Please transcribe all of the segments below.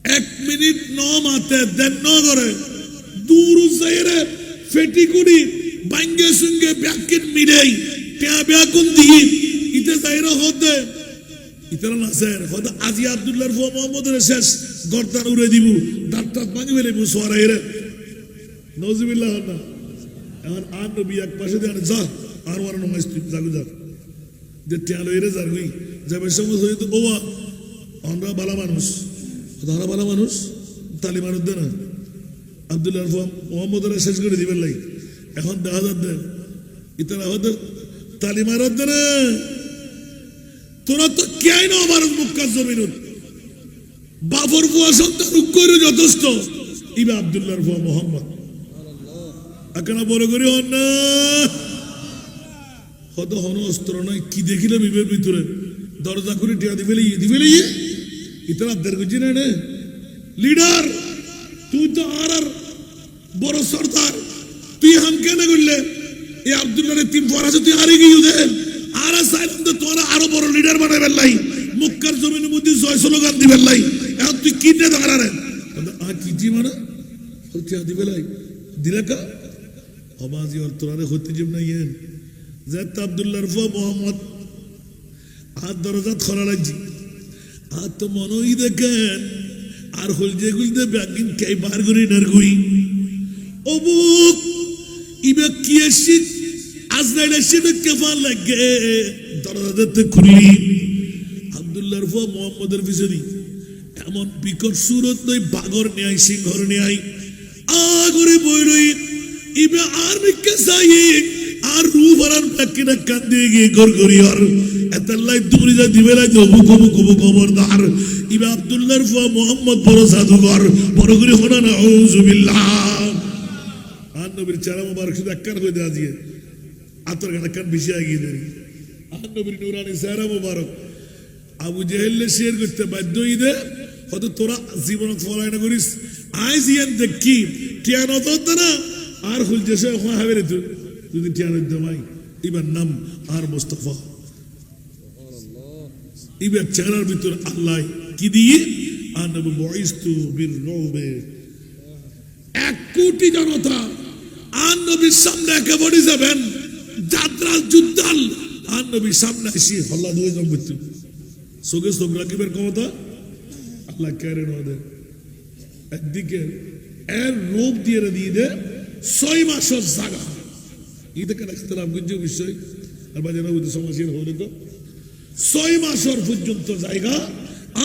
1 minute ন মাতে দেন ন করে দূর যাইরে ফেটি করি বাঙ্গে সঙ্গে ব্যাকিন মিলেই টিয়া ব্যাকুন দিয়ে ইতে যাইরে হতে ইতারা নাসের হতে আজি আব্দুল্লাহর ফো মোহাম্মদের শেষ গর্দান উড়ে দিব দাঁত ভাঙি ফেলে সোয়ারাইরে নজবিল্লাহ না এখন আর নবী এক পাশে দিয়ে যা আর ওয়ার নমাজ তুই জাগু যা যে টিয়া লইরে যারগুই যাবে সময় হয়তো ওয়া আমরা ভালো মানুষ তারা ভালো মানুষ তালি মানুষ দে না আব্দুল্লাহর ফো মোহাম্মদের শেষ করে দিবেন লাই এখন দেখা যাচ্ছে ইতারা হয়তো তালি মারত দে না তোরা তো কেন আমার মুক্কা জমিনুন বাবর বুয়া সন্তান উক্করে যথেষ্ট ইবে আব্দুল্লাহর বুয়া মোহাম্মদ আকানা বড় করে হন না হত হন অস্ত্র নয় কি দেখিলে বিবের ভিতরে দরজা করে টিয়া দিবেলে ইতারা দের গুজি না লিডার তুই তো আর বড় সর্দার তুই হাম কেন করলে এই আব্দুল্লাহর তিন ফরাজ তুই হারিয়ে গিয়ে দে আর সাইলাম তো তোরা আরো বড় লিডার বানাইবেন লাই মক্কার জমিনের মধ্যে জয় স্লোগান দিবেন লাই এখন তুই কিনে দাঁড়ারে কি জি মানে হচ্ছে দিবে লাই দিলে কা অবাজি আর তোরারে হতে যাব না ইয়েন জাত আব্দুল্লাহর ফো মোহাম্মদ আর দরজা খোলা লাগছি আর তো মনই দেখেন আর হল যে গুলতে ব্যাগিন কে বার করে নারগুই অবুক ইবে কি এসি আজরাইল এসে কেফান লাগে দরজাতে খুলি আব্দুল্লাহর ফো মোহাম্মদের পিছনে এমন বিকট সুরত নয় বাগর নেয় সিংহর নেয় আগরে বইলই ইবে আর মিকে সাই আর রু ভরার টাকিনা কান্দে গিয়ে গরগরি আর এতলাই দূরে যা দিবে না কবু কবু খবরদার ইবে আব্দুল্লাহর ফো মোহাম্মদ বড় জাদুঘর বড় করে হনা না আউযুবিল্লাহ আর নবীর চেহারা মোবারক শুধু একখান হয়ে দেওয়া দিয়ে আতর গানা কান বেশি আগিয়ে দেয় আর নবীর নুরানি চেহারা মোবারক আবু জেহেলে শেয়ার করতে বাধ্য ঈদে হয়তো তোরা জীবন ফলাই না করিস আইস ইয়ান দেখি টিয়ান হতো না আর হুল যেসে হবে রে তুই যদি টিয়ান মাই এবার নাম আর মোস্তফা এবার চেহারার ভিতর আল্লাহ কি দিয়ে আর নবী বয়স্তু বীর রবে 1 কোটি জনতা আর নবীর সামনে একেবারে যাবেন যাত্রাল যুদ্ধাল আর নবীর সামনে এসে হল্লা ধরে যাবেন সোগে সোগ রাখিবের ক্ষমতা আল্লাহ কেড়ে নদের একদিকে এর রোগ দিয়ে দে 6 মাসের জায়গা ঈদে কেন ইখতিলাফ গুঞ্জ বিষয় আর বাজে না বুঝতে সমাজের হলে তো 6 মাসের পর্যন্ত জায়গা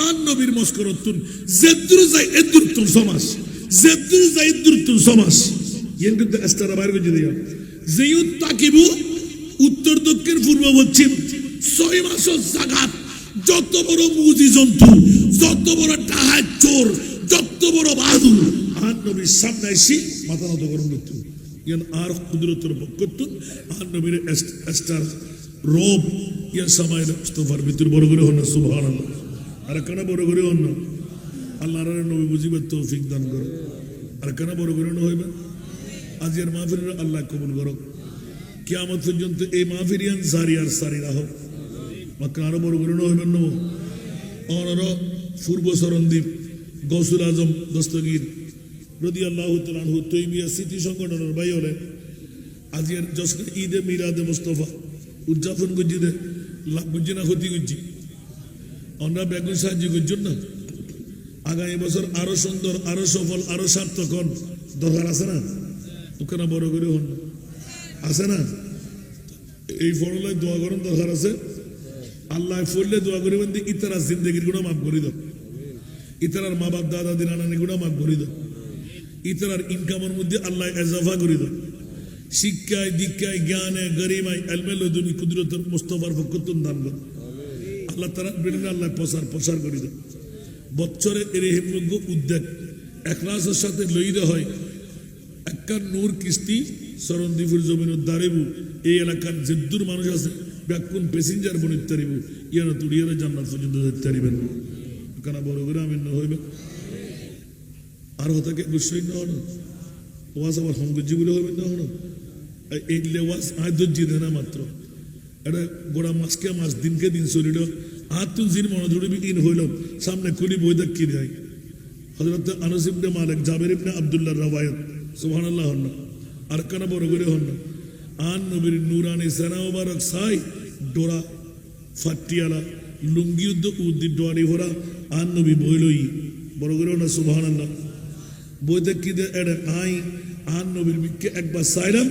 আর নবীর মস্করতুন জেদ্দুর যাই এদ্দুরতুন সমাজ জেদ্দুর যাই এদ্দুরতুন সমাজ ইয়েন কিন্তু এস্তারা বাইরে গুঞ্জ দিয়া যেইউ তাকিবু উত্তর দক্ষিণ পূর্ব পশ্চিম 6 মাসের জায়গা যত বড় মুজি জন্তু যত বড় টাহার চোর যত বড় বাহাদুর আর নবীর সামনে এসে মাথা নত করে মৃত্যু ইয়ান আর কুদরতের বকতুন আর নবীর এস্টার রব ইয়ান সামাইল মুস্তাফার ভিতর বড় করে হন সুবহানাল্লাহ আর কেন বড় করে হন আল্লাহর নবী বুঝিবার তৌফিক দান করো আর কেন বড় করে হইবে আজকের মাহফিল আল্লাহ কবুল করো কিয়ামত পর্যন্ত এই মাহফিল ইয়ান জারি আর সারি রাখো মাক্কা আরো বড় করে হইবেন নব অনর পূর্ব সরণদ্বীপ গৌসুল আজম দস্তগীর রাদিয়াল্লাহু তাআলা আনহু তৈমিয়া স্মৃতি সংগঠনের ভাই হলেন আজকের জশ্ন ঈদে মিলাদে মুস্তাফা উদযাপন করছি দে লাভ বুঝছি না ক্ষতি করছি আমরা বেগুন সাহায্য করছেন না আগামী বছর আরো সুন্দর আরো সফল আরো সার্থক হন দরকার আছে না ওখানে বড় করে হন আছে না এই ফরলায় দোয়া করেন দরকার আছে আল্লাহ ফললে দোয়া করিবেন যে ইতারা জিন্দগির গুণা মাফ করে দাও ইতারার মা বাপ দাদা দিনানি গুণা মাফ করে দাও ইতারার ইনকামের মধ্যে আল্লাহ এজাফা করে দাও শিক্ষায় দীক্ষায় জ্ঞানে গরিমায় এলমে লদুনি কুদরতের মুস্তাফার ফকতুন দান করো আল্লাহ তারা বেড়ে আল্লাহ প্রসার করে দাও বছরে এর হেমযোগ্য উদ্যোগ একলাসের সাথে লইতে হয় একটা নূর কিস্তি সরণদ্বীপের জমিন দাঁড়িবু এই এলাকার যেদূর মানুষ আছে ব্যাকুন প্যাসেঞ্জার বনিত তারিব ইয়ারা তুড়িয়ারা জান্নাত পর্যন্ত যেতে পারিবেন কেন বড় করে আমি হইবে আর হতাকে গুসাই না হন ওয়াজ আবার হংগজি বলে হইবেন না হন এই ওয়াজ আয় দর্জি দেয় না মাত্র এটা গোড়া মাসকে মাস দিনকে দিন চলিল আর তুই জিন মনে ধরবি ইন হইল সামনে খুলি বই দেখ কি দেয় হযরত আনাস ইবনে মালিক জাবের ইবনে আব্দুল্লাহ রাওয়ায়াত সুবহানাল্লাহ হন্না আর কানা বড় করে হন্না আন নবীর নুরানি সেনা মুবারক সাই ডোরা ফাটিয়ালা লুঙ্গি উদ্দি ডোয়ারি ভরা আন নবী বইলই বড় করে না সুবহানাল্লাহ বইতে কি দে এডে আই আন নবীর মিকে একবার সাইলাম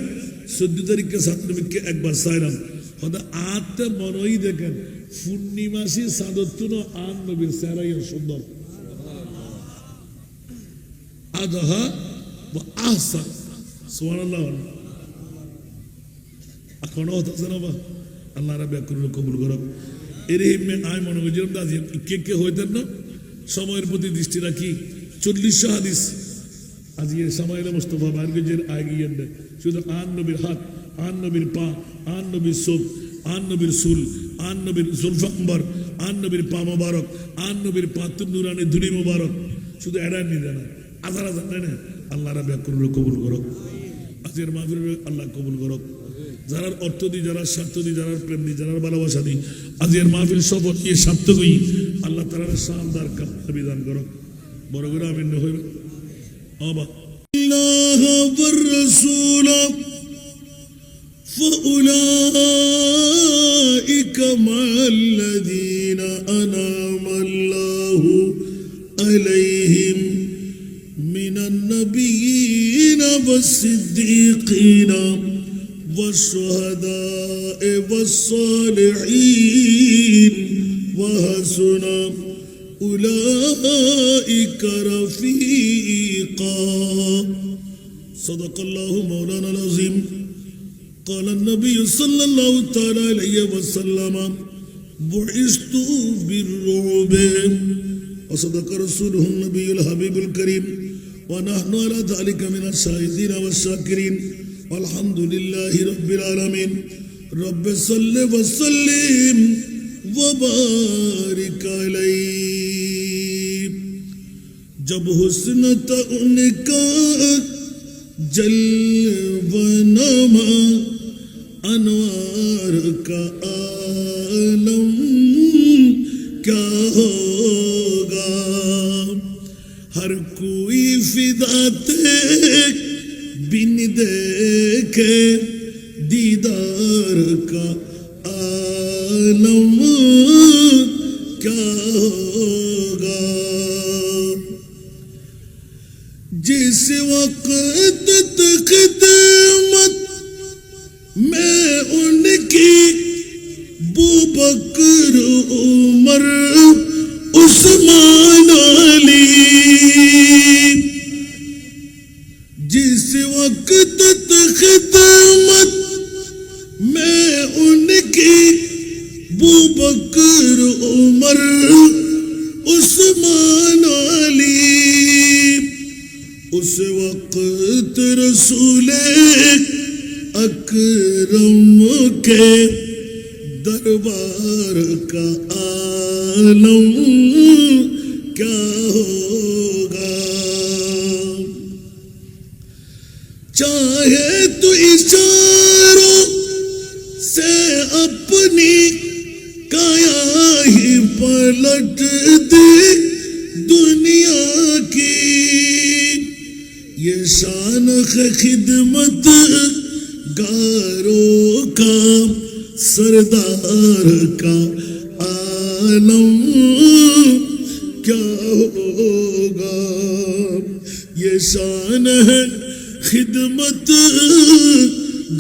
14 তারিখে 7 মিকে একবার সাইলাম হদা আতে মনই দেখেন পূর্ণিমাসি সাদতুন আন নবীর সেরাই সুন্দর আদহা ওয়া আহসান সুবহানাল্লাহ এখনো হতাছে না বা আল্লাহ রাব্বি কবুল করুক এর হিমে আয় মনে করি আজ কে হইতেন না সময়ের প্রতি দৃষ্টি রাখি 40 হাদিস আজ এর সময় মুস্তফা বারগজের আগিয়ে দেয় শুধু আন নবীর হাত আন নবীর পা আন নবীর চোখ আন নবীর চুল আন নবীর জুলফা আম্বার আন নবীর পা মোবারক আন নবীর পাতুর নুরানি ধুলি মোবারক শুধু এড়ায় নিয়ে না আজার আজার না আল্লাহ রাব্বি কবুল করুক আজকের মাহফিল আল্লাহ কবুল করুক যারা অর্থ দি যারা স্বার্থ দি যারা প্রেম দি যারা ভালোবাসা দি আজকের মাহফিল সফল এই সার্থকই আল্লাহ তাআলার শানদার কামনা বিধান করুক বড় করে আমিন হইবে আবা আল্লাহ ওয়ার রাসূল فأولئك مع الذين أنعم الله عليهم من النبيين والصديقين والشهداء والصالحين وحسن أولئك رفيقا صدق الله مولانا العظيم قال النبي صلى الله تعالى عليه وسلم بعثت بالرعب وصدق رسوله النبي الحبيب الكريم ونحن على ذلك من الشاهدين والشاكرين والحمد لله رب العالمين رب صل وسلم وبارك عليه جب حسن تھا ان کا جلوہ نما انوار کا عالم کیا ہوگا ہر کوئی فدا تھے بن دیکھے دیدار کا عالم کیا ہوگا جس وقت تک خدمت میں ان کی بکر عمر عثمان علی جس وقت تک خدمت میں ان کی بکر عمر عثمان علی اس وقت رسول اکرم کے دربار کا عالم کیا ہوگا چاہے تو اشاروں سے اپنی کایا ہی پلٹ دے دنیا کی یہ شان خدمت گاروں کا سردار کا عالم کیا ہوگا یہ شان ہے خدمت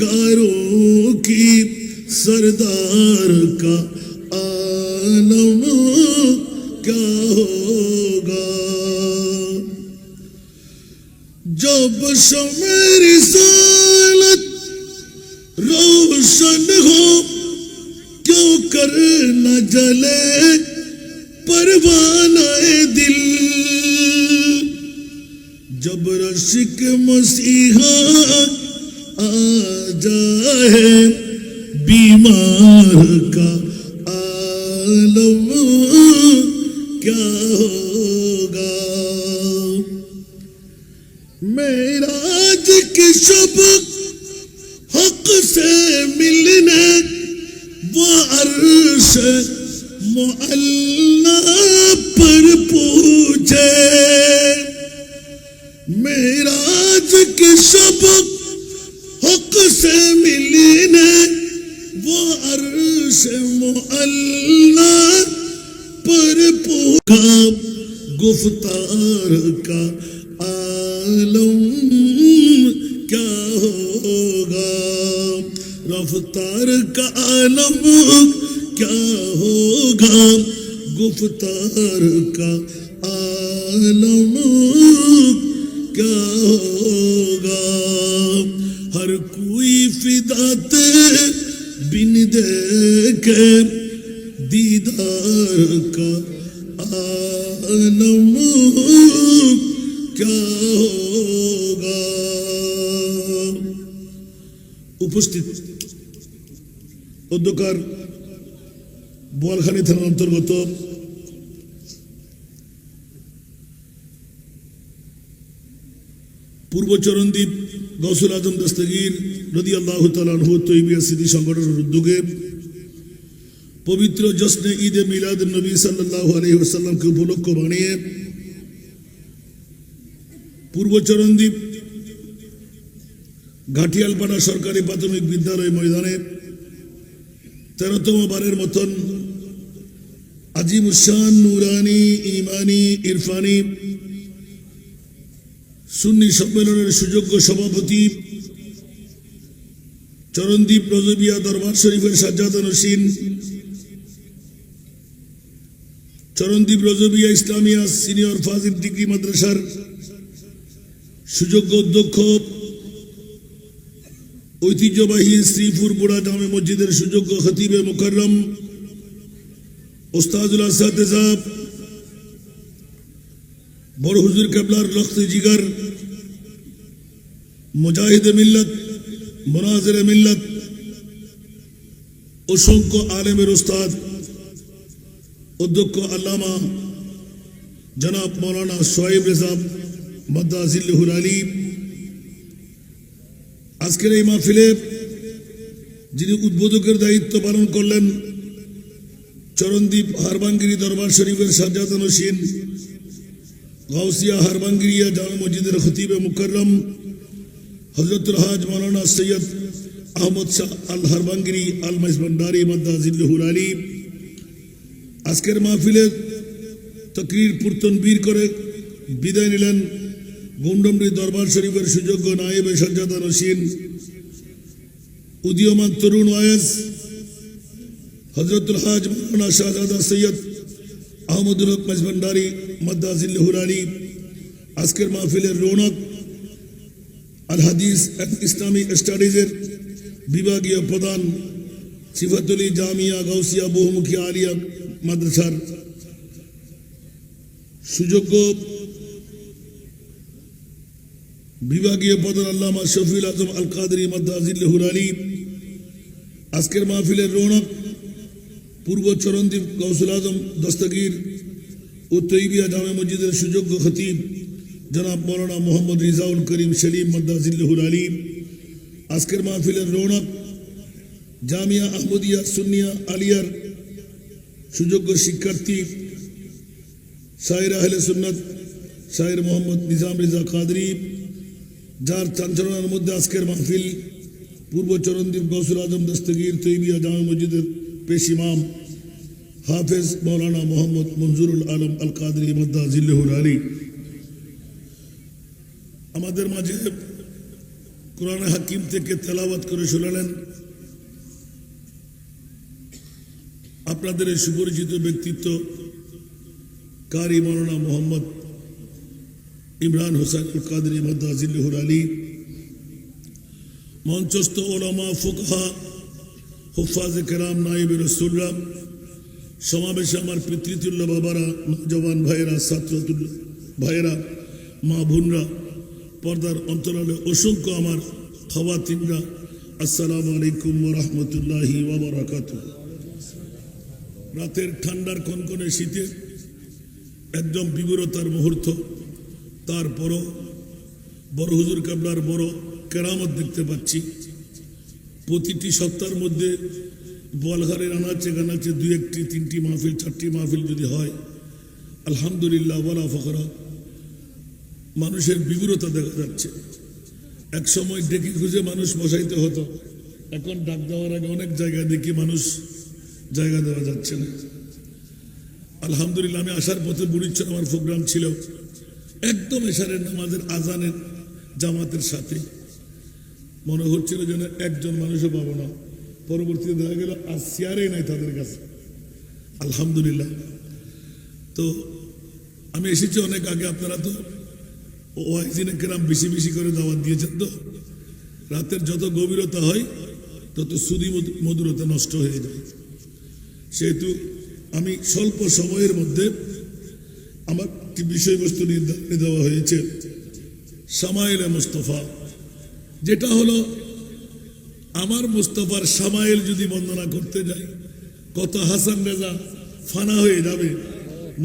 گاروں کی سردار کا عالم کیا ہوگا جب شمع رسالت روشن ہو کیوں کر نہ جلے پروانہ دل جب رشک مسیحا آ جائے بیمار کا عالم کیا ہوگا معراج کی شب حق سے ملنے وہ عرش معلی پر پوچھے मेराज के सबक हक से मिलने वो अर्श मुअल्ला पर पूरा गुफ्तार का आलम क्या होगा, रफ्तार का आलम क्या होगा, गुफ्तार का आलम क्या होगा। हर कोई फिदाते बिन देखे दीदार का आलम क्या होगा। उपस्थित অধ্যকার বোয়ালখালী থানার অন্তর্গত পূর্ব চরণদ্বীপ গৌসুল আজম দস্তগীর রাদিয়াল্লাহু তাআলা আনহু তৈবিয়া স্মৃতি সংগঠনের উদ্যোগে পবিত্র জশ্নে ঈদে মিলাদ নবী সাল্লাল্লাহু আলাইহি ওয়াসাল্লামকে উপলক্ষ বানিয়ে পূর্ব চরণদ্বীপ ঘাটিয়ালপাড়া সরকারি প্রাথমিক বিদ্যালয় ময়দানে 13তম বারের মতন আজিমুশান নুরানি ইমানি ইরফানি সুন্নি সম্মেলনের সুযোগ্য সভাপতি চরণদ্বীপ রজবিয়া দরবার শরীফের সাজ্জাদা নসীন, চরণদ্বীপ রজবিয়া ইসলামিয়া সিনিয়র ফাজিল ডিগ্রি মাদ্রাসার সুযোগ্য অধ্যক্ষ, ঐতিহ্যবাহী শ্রীপুর বুড়া জামে মসজিদের সুযোগ্য খতিবে মুকাররম ওস্তাদুল আসাতিজা বড় হুজুর কেবলার লখতে জিগার মুজাহিদে মিল্লাত মুনাজিরে মিল্লাত, অসংখ্য আলেমের উস্তাদ অধ্যক্ষ আল্লামা জনাব মৌলানা সোহেব রেজা মাদ্দাজিল্লাহুল আলী, আজকের এই মাহফিলে যিনি উদ্বোধকের দায়িত্ব পালন করলেন চরণদ্বীপ হারবাঙ্গিরি দরবার শরীফের সাজ্জাদা নসীন গাউসিয়া হারবাঙ্গিরিয়া জামে মসজিদের খতিবে মুকাররম হযরতুল হাজ মাওলানা সৈয়দ আহমদ শাহ আল হারবাঙ্গিরি আল মাইজভান্ডারি মাদ্দাজিল্লাহুল আলী, আজকের মাহফিলে তাকরীর পুরতনবীর করে বিদায় নিলেন গোন্ডমরি দরবার শরীফের সুযোগ্য নায়েবে সাজ্জাদা নসীন উদীয়মান তরুণ ওয়াইজ হযরতুল হাজ মাওলানা শাহজাদা সৈয়দ আহমদুল হক মাইজভান্ডারি মাদ্দাজিল্লাহুল আলী, আজকের মাহফিলের রৌনক আল হাদিস ইসলামিক স্টাডিজের বিভাগীয় প্রধান সিফাতুল জামিয়া গাউসিয়া বহুমুখী আলিয়া মাদ্রাসার সুযোগ্য বিভাগীয় প্রধান আল্লামা শফিউল আজম আল কাদরি মাদ্দাজিল্লাহুল আলী, আজকের মাহফিলের রৌনক পূর্ব চরণদ্বীপ গৌসুল আজম দস্তগীর ও তৈবিয়া জামে মসজিদের সুযোগ্য খতিব জনাব মৌলানা মোহাম্মদ রিজাউল করিম সলিম মাদ্দাজিল্লাহুল আলী, আজকের মাহফিলের রৌনক জামিয়া আহমদিয়া সুন্নিয়া আলিয়ার সুযোগ্য শিক্ষার্থী শায়ের আহলে সুন্নাত শায়ের মোহাম্মদ নিজাম রেজা কাদরি, যার চাঞ্চলনার মধ্যে আজকের মাহফিল পূর্ব চরণদ্বীপ গৌসুল আজম দস্তগীর তৈবিয়া জামে মসজিদের পেশ ইমাম হাফেজ মৌলানা মোহাম্মদ মনজুরুল আলম আল কাদরি মাদ্দাজিল্লাহুল আলী আমাদের মাঝে কোরআন হাকিম থেকে তেলাওয়াত করে শোনালেন। আপনাদের এই সুপরিচিত ব্যক্তিত্ব কারি মৌলানা মোহাম্মদ ইমরান হোসেন আল কাদরি মাদ্দাজিল্লাহুল আলী, মঞ্চস্থ ওলামা ফুকহা হুফাজে কেরাম নায়েবে রাসূলরা, সমাবেশে আমার পিতৃতুল্য বাবারা, নওজওয়ান ভাইয়েরা, ছাত্রতুল্য ভাইয়েরা, মা বোনরা, পর্দার অন্তরালে অসংখ্য আমার খাওয়াতিনরা, আসসালামু আলাইকুম ওয়া রাহমাতুল্লাহি ওয়া বারাকাতুহু। রাতের ঠান্ডার কনকনে শীতে একদম বিবরতার মুহূর্ত, তারপরও বড় হুজুর কেবলার বড় কেরামত দেখতে পাচ্ছি। প্রতিটি সপ্তাহের মধ্যে বোয়ালখালীর আনাচে গানাচে 2-1টি 3টি মাহফিল 4টি মাহফিল যদি হয়, আলহামদুলিল্লাহ ওয়ালা ফখরা। মানুষের বিগুরতা দেখা যাচ্ছে। এক সময় ডেকে খুঁজে মানুষ বসাইতে হতো, এখন ডাক দেওয়ার আগে অনেক জায়গায় দেখি মানুষ জায়গা দেওয়া যাচ্ছে না। আলহামদুলিল্লাহ, আমি আসার পথে বুড়িচ্ছর আমার প্রোগ্রাম ছিল একদম এশারের নামাজের আজানের জামাতের সাথে। মনে হচ্ছিল যেন একজন মানুষও পাবো না। পরবর্তীতে দেখা গেল আর চেয়ারেই নাই তাদের কাছে। আলহামদুলিল্লাহ। তো আমি এসেছি অনেক আগে, আপনারা তো ওয়াইজিনে কেরাম বেশি বেশি করে দাওয়াত দিয়েছেন। তো রাতের যত গভীরতা হয় তত সুদি মধুরতা নষ্ট হয়ে যায়। সেহেতু আমি স্বল্প সময়ের মধ্যে আমার একটি বিষয়বস্তু নির্ধারণ দেওয়া হয়েছে, শামাইলে মুস্তফা, যেটা হলো আমার মুস্তফার শামাইল যদি বর্ণনা করতে যাই কত হাসান রেজা ফানা হয়ে যাবে।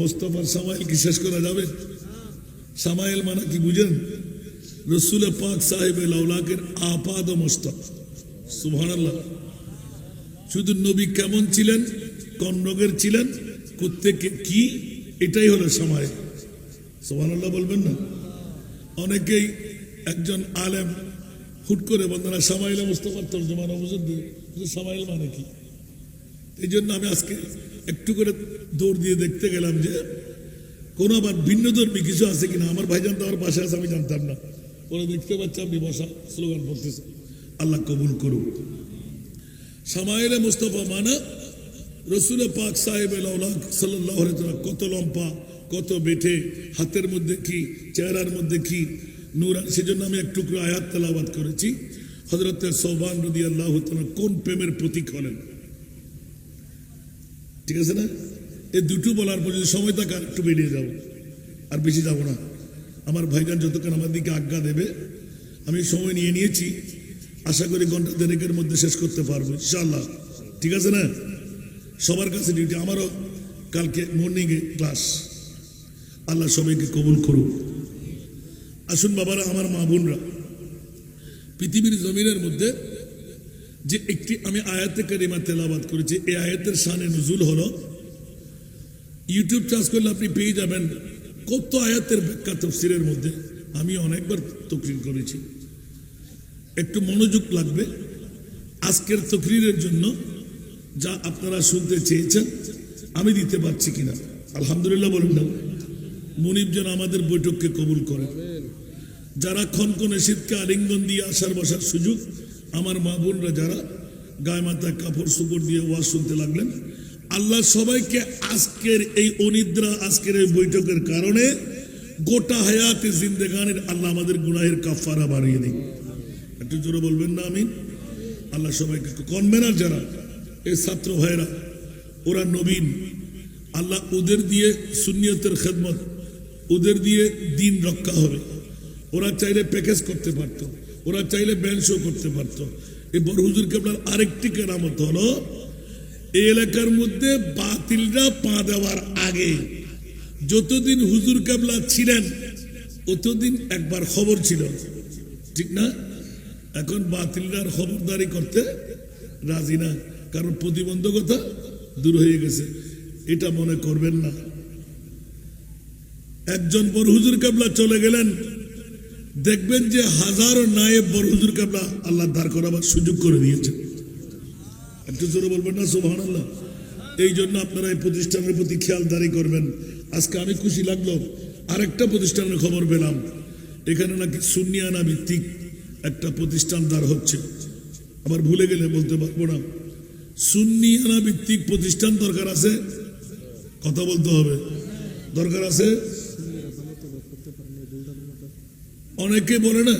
মুস্তফার শামাইল কি শেষ করা যাবে? শামাইল মানে কি বুঝেন? রসুল পাক সাহেব লাউলাকের আপাদ মুস্তাফ, সুবহানাল্লাহ। শুধু নবী কেমন ছিলেন, কোন রোগের ছিলেন, কোত্থেকে কি, এটাই হলো শামাইল। সুবহানাল্লাহ বলবেন না? অনেকেই একজন আলেম হুট করে বন্ধনা শামাইল মুস্তফার তর্জমা নবুজুর দিয়ে, শামাইল মানে কি? এই জন্য আমি আজকে একটু করে দৌড় দিয়ে দেখতে গেলাম যে কোনো আবার ভিন্ন ধর্মী কিছু আছে কিনা। আমার ভাইজান তো আমার পাশে আছে, আমি জানতাম না। পরে দেখতে পাচ্ছি আপনি বসা স্লোগান বলতেছে। আল্লাহ কবুল করুন। শামাইলে মুস্তফা মানা রসুল পাক সাহেব সাল্লাল্লাহু আলাইহি ওয়াসাল্লাম কত লম্বা, কত বেঠে, হাতের মধ্যে কি, চেহারার মধ্যে কি নূর। সেজন্য আমি একটু করে আয়াত তেলাওয়াত করেছি। হযরত সোবান রাদিয়াল্লাহু তাআলা কোন প্রেমের প্রতীক হলেন, ঠিক আছে না? এই দুটো বলার পর যদি সময় থাকে একটু বেরিয়ে যাবো, আর বেশি যাব না। আমার ভাইজান যতক্ষণ আমার দিকে আজ্ঞা দেবে, আমি সময় নিয়ে নিয়েছি, আশা করি ঘন্টা দেড়েকের মধ্যে শেষ করতে পারবো ইনশাআল্লাহ, ঠিক আছে না? সবার কাছে ডিউটি, আমারও কালকে মর্নিংয়ে ক্লাস। আল্লাহ সবাইকে কবুল করুন। আসুন বাবারা, আমার মা বোনরা, পৃথিবীর জমিনের মধ্যে যে একটি আমি আয়াতে কারিমা তেলাওয়াত করেছি, এই আয়াতের শানে নুজুল হলো, ইউটিউব চার্জ করলে আপনি পেয়ে যাবেন কত আয়াতের ব্যাখ্যা তাফসীরের মধ্যে। আমি অনেকবার তাকরীর করেছি, একটু মনোযোগ লাগবে আজকের তাকরীরের জন্য। যা আপনারা শুনতে চেয়েছেন আমি দিতে পারছি কিনা আলহামদুলিল্লাহ বলুন না। মুনিব যেন আমাদের বৈঠককে কবুল করেন। যারা ক্ষণক্ষণে শীতকে আলিঙ্গন দিয়ে আসার বসার সুযোগ, আমার মা বোনরা যারা গায়ে মাথায় কাপড় সুপড় দিয়ে ওয়াজ শুনতে লাগলেন, আল্লাহ সবাইকে আজকের এই অনিদ্রা, আজকের এই বৈঠকের কারণে গোটা হায়াতে জিন্দেগানের আল্লাহ আমাদের গুনাহের কাফারা বাড়িয়ে দিন। একটু জোরে বলবেন না আমিন? আল্লাহ সবাইকে। কনভেনার যারা, এই ছাত্র ভাইরা, ওরা নবীন, আল্লাহ ওদের দিয়ে সুন্নিয়তের খেদমত, ওদের দিয়ে দিন রক্ষা হবে। ওরা চাইলে প্যাকেজ করতে পারত, ওরা চাইলে ব্যান্ড শো করতে পারত। এই বড় হুজুর কেবলার আরেকটি কেরামত হলো, এই এলাকার মধ্যে বাতিলরা পা দেওয়ার আগে যতদিন হুজুর কেবলা ছিলেন অতদিন একবার খবর ছিল, ঠিক না? এখন বাতিলরার খবরদারি করতে রাজি না, কারণ প্রতিবন্ধকতা দূর হয়ে গেছে। এটা মনে করবেন না। একজন বড় হুজুর কেবলা চলে গেলেন, দেখবেন যে হাজারো নায়েব বড় হুজুর কেবলা আল্লাহ দাঁড় করাবার সুযোগ করে দিয়েছেন। একটু জোরে বলবেন না সুবহানাল্লাহ? এই জন্য আপনারা এই প্রতিষ্ঠানের প্রতি খেয়ালদারি করবেন। আজকে আমি খুশি লাগলো, আরেকটা প্রতিষ্ঠানের খবর পেলাম, এখানে নাকি সুন্নিয়ানা ভিত্তিক একটা প্রতিষ্ঠান দাঁড় হচ্ছে। আবার ভুলে গেলে বলতে পারবো না। সুন্নিয়ানা ভিত্তিক প্রতিষ্ঠান দরকার আছে, কথা বলতে হবে, দরকার আছে। অনেকে বলে না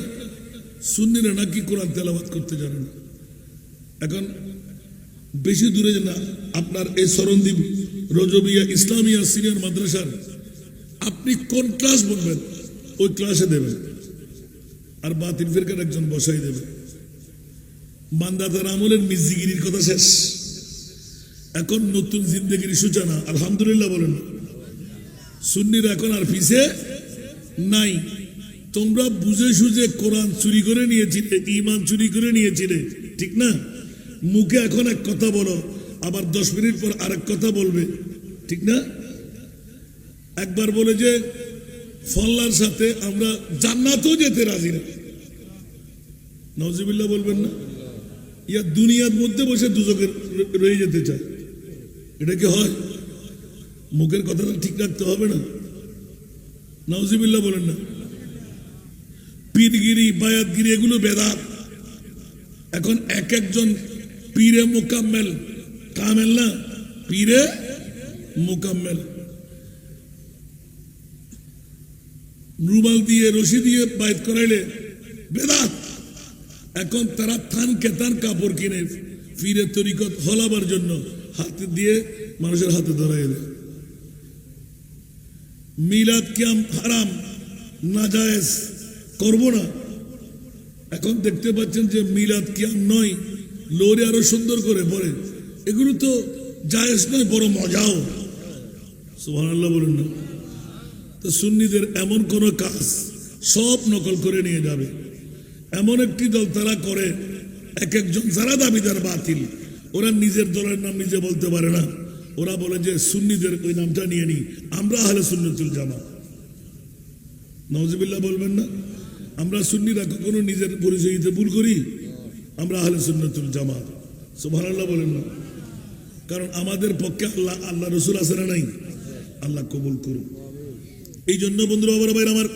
সুন্নিরা নাকি কোরআন তেলাওয়াত করতে জানে না। এখন বেশি দূরে না, আপনার এই সরণদ্বীপ রজবিয়া ইসলামিয়া সিনিয়র মাদ্রাসার আপনি কোন ক্লাস বলবেন ওই ক্লাসে দেবেন, আর বাতিল ফিরকার একজন বসাই দেবে। মান্দাতার আমলের মিজিগিরির কথা শেষ, এখন নতুন জিন্দেগির সূচনা। আলহামদুলিল্লাহ বলেন। সুন্নিরা এখন আর পিছে নাই। তোমরা বুঝে সুঝে কোরআন চুরি করে নিয়েছিলে, ঈমান চুরি করে নিয়েছিলে, ঠিক না? মুখে এখন এক কথা বলো, আবার 10 মিনিট পর আরেক কথা বলবে, ঠিক না? একবার বলে যে ফল্লার সাথে আমরা জান্নাতেও যেতে রাজি না। নাউজুবিল্লাহ বলবেন না? ইয়া দুনিয়ার মধ্যে বসে দুজকে রয়ে যেতে চায়। এটা কি হয়? মুখের কথাটা ঠিক রাখতে হবে না? নাউজুবিল্লাহ বলেন না? পীরগিরি বায়াতগিরি এগুলো বেদাত। এখন এক একজন পীরে মোকাম্মেল, কামেল না, পীরে মোকাম্মেল, রুমাল দিয়ে রশি দিয়ে বায়াত করাইলে বেদাত। এখন তারা থান কেতান কাপড় কিনে পীরের তরিকত হলাবার জন্য হাতে দিয়ে মানুষের হাতে ধরাই দেয়। মিলাদ কিয়াম হারাম, নাজায়েজ, করব না। এখন দেখতে পাচ্ছেন যে মিলাদ কিয়াম নয়, লোরে আরো সুন্দর করে পড়ে। এগুলো তো জায়েজ নয়, বড় মজাও। সুবহানাল্লাহ বলেন না? তো সুন্নিদের এমন কোন কাজ সব নকল করে নিয়ে যাবে। এমন একটি দল তারা করে, এক একজন যারা দাবিদার বাতিল, ওরা নিজের দলের নাম নিজে বলতে পারে না। ওরা বলে যে সুন্নিদের ওই নামটা নিয়ে নি, আমরা আহলে সুন্নাতুল জামাত। নাউজুবিল্লাহ বলবেন না? আমরা সুন্নিরা কখনো নিজের পরিচয় দিতে ভুল করি? আমরা আহলে সুন্নাতুল জামাত। সুবহানাল্লাহ বলেন না? কারণ আমাদের পক্ষে আল্লাহ রসুল আছে না নাই? আল্লাহ কবুল করুন। এই জন্য বন্ধুরা, বাবার ভাই, আমার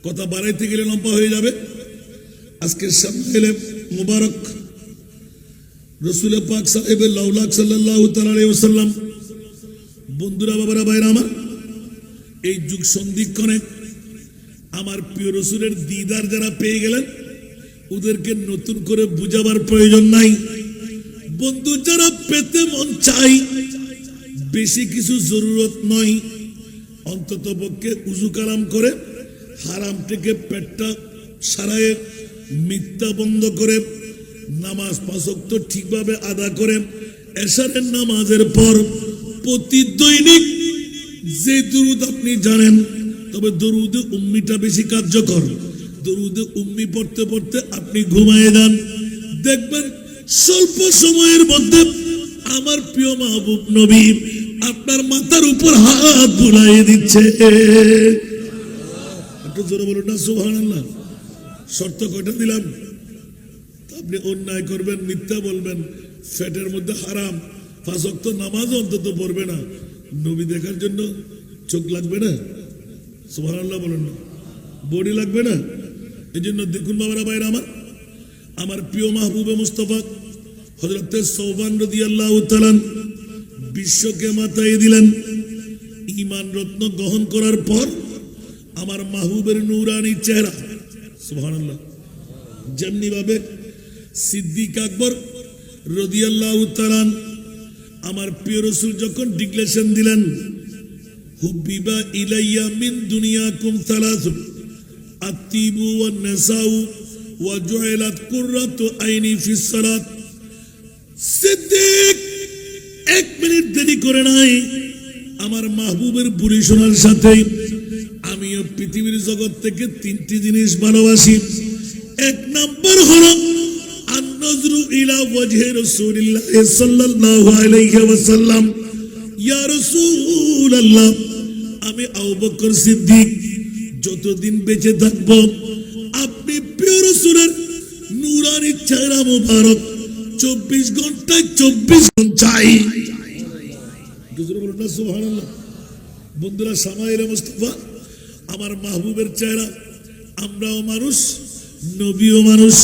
কথা বাড়াইতে গেলে লম্বা হয়ে যাবে। আজকে সামনে মুবারক রসুল পাক সাহেবের লাউলাক সাল্লাল্লাহু তাআলা আলাইহি ওয়াসাল্লাম। বন্ধুরা, বাবারা, ভাইরা আমার, এই যুগ সন্ধিক্ষণে আমার প্রিয় রসুলের দিদার যারা পেয়ে গেলেন, ওদেরকে নতুন করে বুঝাবার প্রয়োজন নাই। বন্ধু, যারা পেতে মন চাই, বেশি কিছু জরুরত নয়। অন্তত পক্ষে উজু কালাম করে হারাম থেকে পেটটা সারায়ে মিথ্যা বন্ধ করে নামাজ ৫ ওয়াক্ত ঠিকভাবে আদা করে এশারের নামাজের পর প্রতি দৈনিক যে দুরুদ আপনি জানেন, তবে দরুদে উম্মিটা বেশি কার্যকর। দরুদে উম্মি পড়তে পড়তে আপনি ঘুমায়ে যান, দেখবেন স্বল্প সময়ের মধ্যে আমার প্রিয় মাহবুব নবী আপনার মাথার উপর হাত বুলাইয়ে দিচ্ছে। একটু জোরে বলুন না সুবহানাল্লাহ। শর্ত কয়টা দিলাম? আপনি অন্যায় করবেন, মিথ্যা বলবেন, ফ্যাটের মধ্যে হারাম, ৫ ওয়াক্ত নামাজ অন্তত পড়বে না, নবী দেখার জন্য চোখ লাগবে না? সুবহানাল্লাহ বলেন না? বডি লাগবে না? এই জন্য দেখুন বাবারা, ভাইরা আমার প্রিয় মাহবুবে মুস্তাফা হযরতে সৌবান রাদিয়াল্লাহু তাআলা বিশ্বকে মাথায় দিলেন। ঈমান রত্ন গ্রহণ করার পর আমার মাহবুবের নূরানি চেহারা, সুবহানাল্লাহ, যেমনি ভাবে সিদ্দিক আকবর রাদিয়াল্লাহু তাআলা আমার প্রিয় রাসূল যখন ডিক্লেরেশন দিলেন, হুবিবা ইলাইয়া মিন দুনিয়াকুম সালাসুন আতিবু ওয়ান নাসাউ ওয়া জুইলাত কুররাতু আইনি ফিস সালাত। সিদ্দিক 1 মিনিট দেরি করে নাই, আমার মাহবুবের বুড়ি শোনার সাথে আমিও পৃথিবীর জগৎ থেকে 3টি জিনিস ভালোবাসি। 1 নাম্বার হলো আন-নজরু ইলা ওয়াজহি রাসূলিল্লাহ সাল্লাল্লাহু আলাইহি ওয়াসাল্লাম। ইয়া রাসূলুল্লাহ, আমি আবু বকর সিদ্দিক যতদিন বেঁচে থাকব আপনি প্রিয় রাসূলের নূরানি চেহারা মোবারক 24 ঘন্টায় 24 ঘন্টা চাই। বলুন না সুবহানাল্লাহ। বন্ধুরা, সামাইরে মুস্তাফা আমার মাহবুবের চেহারা, আমরাও মানুষ, নবীও মানুষ।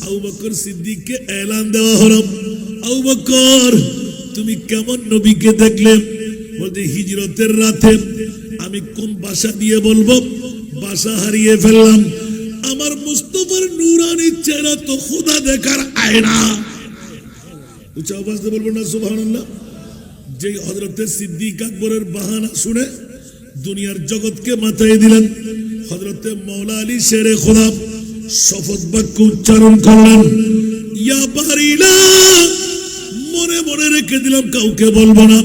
আবু বকর সিদ্দিককে এলান দেওয়া হলো, আবু বকর তুমি কেমন নবীকে দেখলে? বলতে হিজরতের রাতে আমি কোন ভাষা দিয়ে বলবো, ভাষা হারিয়ে ফেললাম। আমার মুস্তাফার নূরানি চেহারা তো খোদা দেখার আয়না। উচ্চ আওয়াজ দিয়ে বলবো না সুবহানাল্লাহ। যে হযরতে সিদ্দিক আকবরের বাহানা শুনে দুনিয়ার জগৎকে মাথায় দিলেন, হযরতে মাওলা আলী শেরে খোদা শপথ বাক্য উচ্চারণ করলেন, ইয়া বারিলা, মনে মনে রেখে দিলাম, কাউকে বলবো না।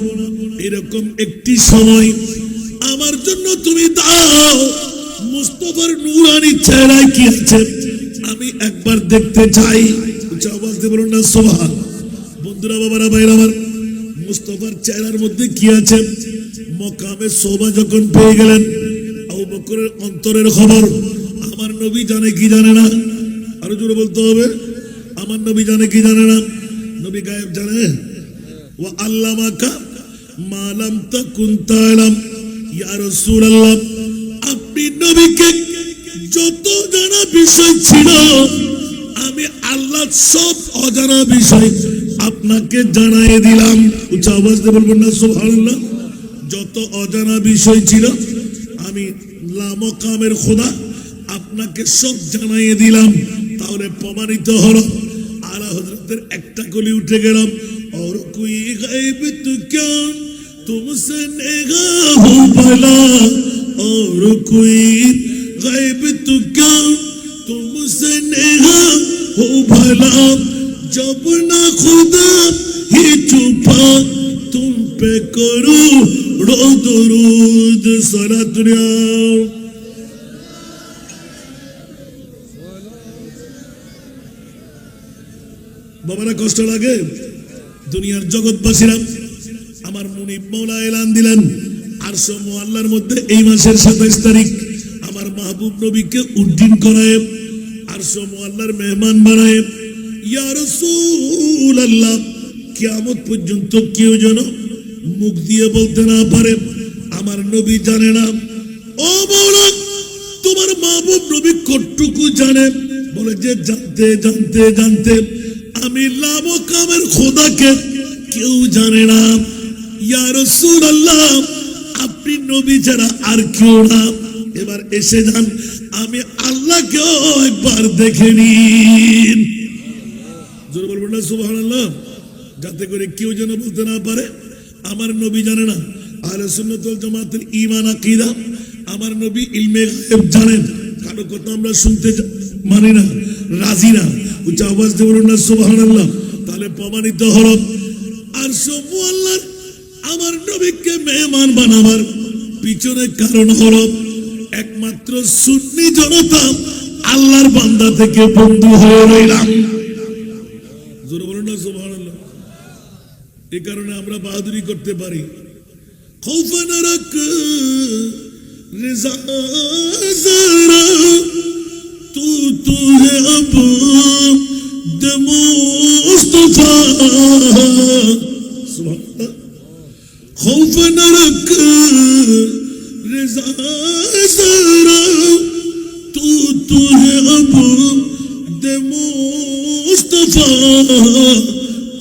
এরকম একটি সময় আমার জন্য তুমি দাও, মুস্তাফার নূরানি চেহারায় কি আছে আমি একবার দেখতে চাই। উচ্চ আওয়াজ দিয়ে বলুন না সুবহান। বন্ধুরা, বাবারা, ভাইরা আমার, মুস্তাফার চেহারার মধ্যে কি আছে? মকামে সোবা যখন পেয়ে গেলেন, আবু বকরের অন্তরের খবর আমার নবী জানে কি জানে না? আরো জোরে বলতে হবে, আমার নবী জানে কি জানে না? নবী গায়েব জানে। ওয়া আল্লামাকা মা লাম তাকুন তা'লাম। ইয়া রাসূলুল্লাহ, আপনি নবীকে যত জানা বিষয় ছিল আমি আল্লাহ সব অজানা বিষয় আপনাকে জানাই দিলাম। উচ্চ আওয়াজ দিয়ে বলবেন না সুবহানাল্লাহ? যত অজানা বিষয় ছিল আমি লামকামের খোদা আপনাকে সব জানাই দিলাম। তাহলে প্রমাণিত হলো আলা হযরতের একটা কলি উঠে গেলাম, और कोई गायब तो क्या तुमसे निगाह हो भला, और कोई गायब तो क्या तुमसे निगाह हो भला, जब ना खुदा ही छुपा तुम पे करो दरूद सलात दुनिया। বাবারা কষ্ট লাগে? দুনিয়ার জগৎবাসীরা আমার মুনিব মাওলা এলান দিলেন আরশ মুআল্লার মধ্যে এই মাসের 27 তারিখ আমার মাহবুব নবীকে উড্ডীন করায় আরশ মুআল্লার মেহমান বানায়। ইয়া রাসূলুল্লাহ, কিয়ামত পর্যন্ত কেউ যেন মুখ দিয়ে বলতে না পারে আমার নবী জানে না। ও মাওলা, তোমার মাহবুব নবী কতটুকু জানে? বলে যে জানতে জানতে জানতে আমি লামকামের খোদাকে কেউ জানে না। ইয়া রাসূলুল্লাহ, আপনি নবী ছাড়া আর কেউ না। এবার এসে যান, আমি আল্লাহকেও একবার দেখে নিন। জোরে বলবেন না সুবহানাল্লাহ? যাতে করে কেউ যেন বলতে না পারে আমার নবী জানে না। আহলে সুন্নাত ওয়াল জামাতের ঈমান আকীদা, আমার নবী ইলমে গায়ব জানেন। কারো কথা আমরা শুনতে মানি না, রাজি না। উচ্চ আওয়াজ দিয়ে বলুন না সুবহানাল্লাহ? তাহলে প্রমাণিত হলো আরশ মুআল্লার আমার নবীকে মেহমান বানাবার পিছনে কারণ হলো একমাত্র সুন্নি জনতা আল্লাহর বান্দা থেকে বন্ধু হয়ে রইলাম। জোরে বলুন না সুবহানাল্লাহ? এই কারণে আমরা বাহাদুরি করতে পারি। খৌফান রাখ রিজা যারা तू है अब दे मुस्तफा, खौफ न रख रिज़ा ज़रा, तू है अब दे मुस्तफा,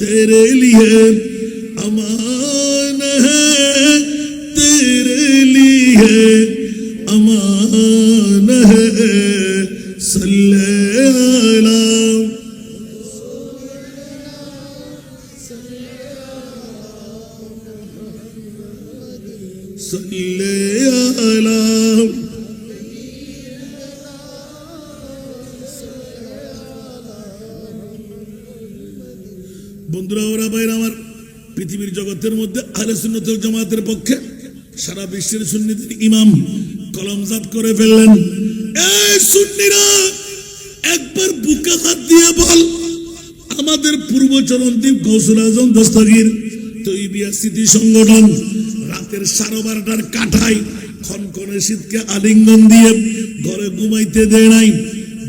तेरे लिए अमान है, तेरे लिए अमान है। सल्ले अला सल्ले अला। বন্ধুরা, ওরা ভাইরা আমার, পৃথিবীর জগতের মধ্যে আহলে সুন্নাত ওয়াল জামাতের পক্ষে সারা বিশ্বের সুন্নিদের ইমাম কলমজাত করে ফেললেন। এই সুন্নিরা, একবার বুকে হাত দিয়ে বল, আমাদের পূর্ব চরণদ্বীপ গৌসুল আজম দস্তগীর তৈবিয়া স্মৃতি সংগঠন রাতের 12:30টার কাঠায় খনখনে শীতকে আলিঙ্গন দিয়ে ঘরে ঘুমাইতে দেয় নাই,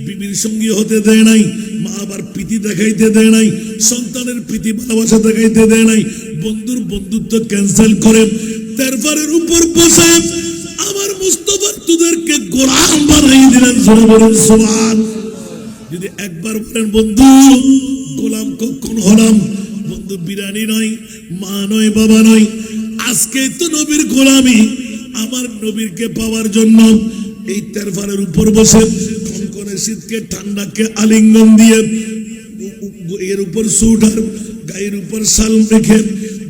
বিবির সঙ্গী হতে দেয় নাই, মা আবার প্রীতি দেখাইতে দেয় নাই, সন্তানের প্রীতি ভালোবাসা দেখাইতে দেয় নাই, বন্ধুর বন্ধুত্ব ক্যান্সেল করে তেরফারের উপর বসে আমার মুস্তাফা তোদেরকে গোলাম বানাই দিলেন। সুবহান। যদি একবার বলেন বন্ধু গোলাম কখন হলাম? বন্ধু বিরানি নয়, মা নয়, বাবা নয়, আজকে তো নবীর গোলামি। আমার নবীরকে পাওয়ার জন্য এই তেরফারের উপর বসে কনকনে শীতকে ঠান্ডাকে আলিঙ্গন দিয়ে এর উপর সুটার গায়ের উপর শাল রেখে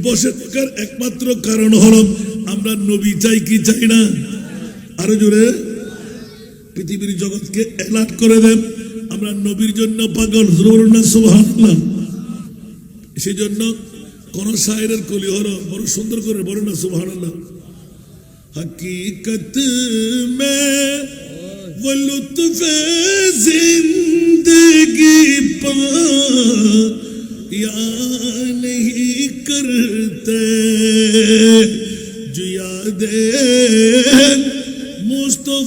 বসে থাকার একমাত্র কারণ হলো আমরা নবী চাই কি চাই না? আরো জোরে পৃথিবীর জগৎকে অ্যালার্ট করে দেন আমরা নবীর জন্য পাগল। সুবহানাল্লাহ। সেই জন্য কোন শায়েরের কলি হলো বড় সুন্দর করে বলে না সুবহানাল্লাহ, हकीकत में वो लुत्फ जिंदगी पा या नहीं करते जो याद मुस्तफा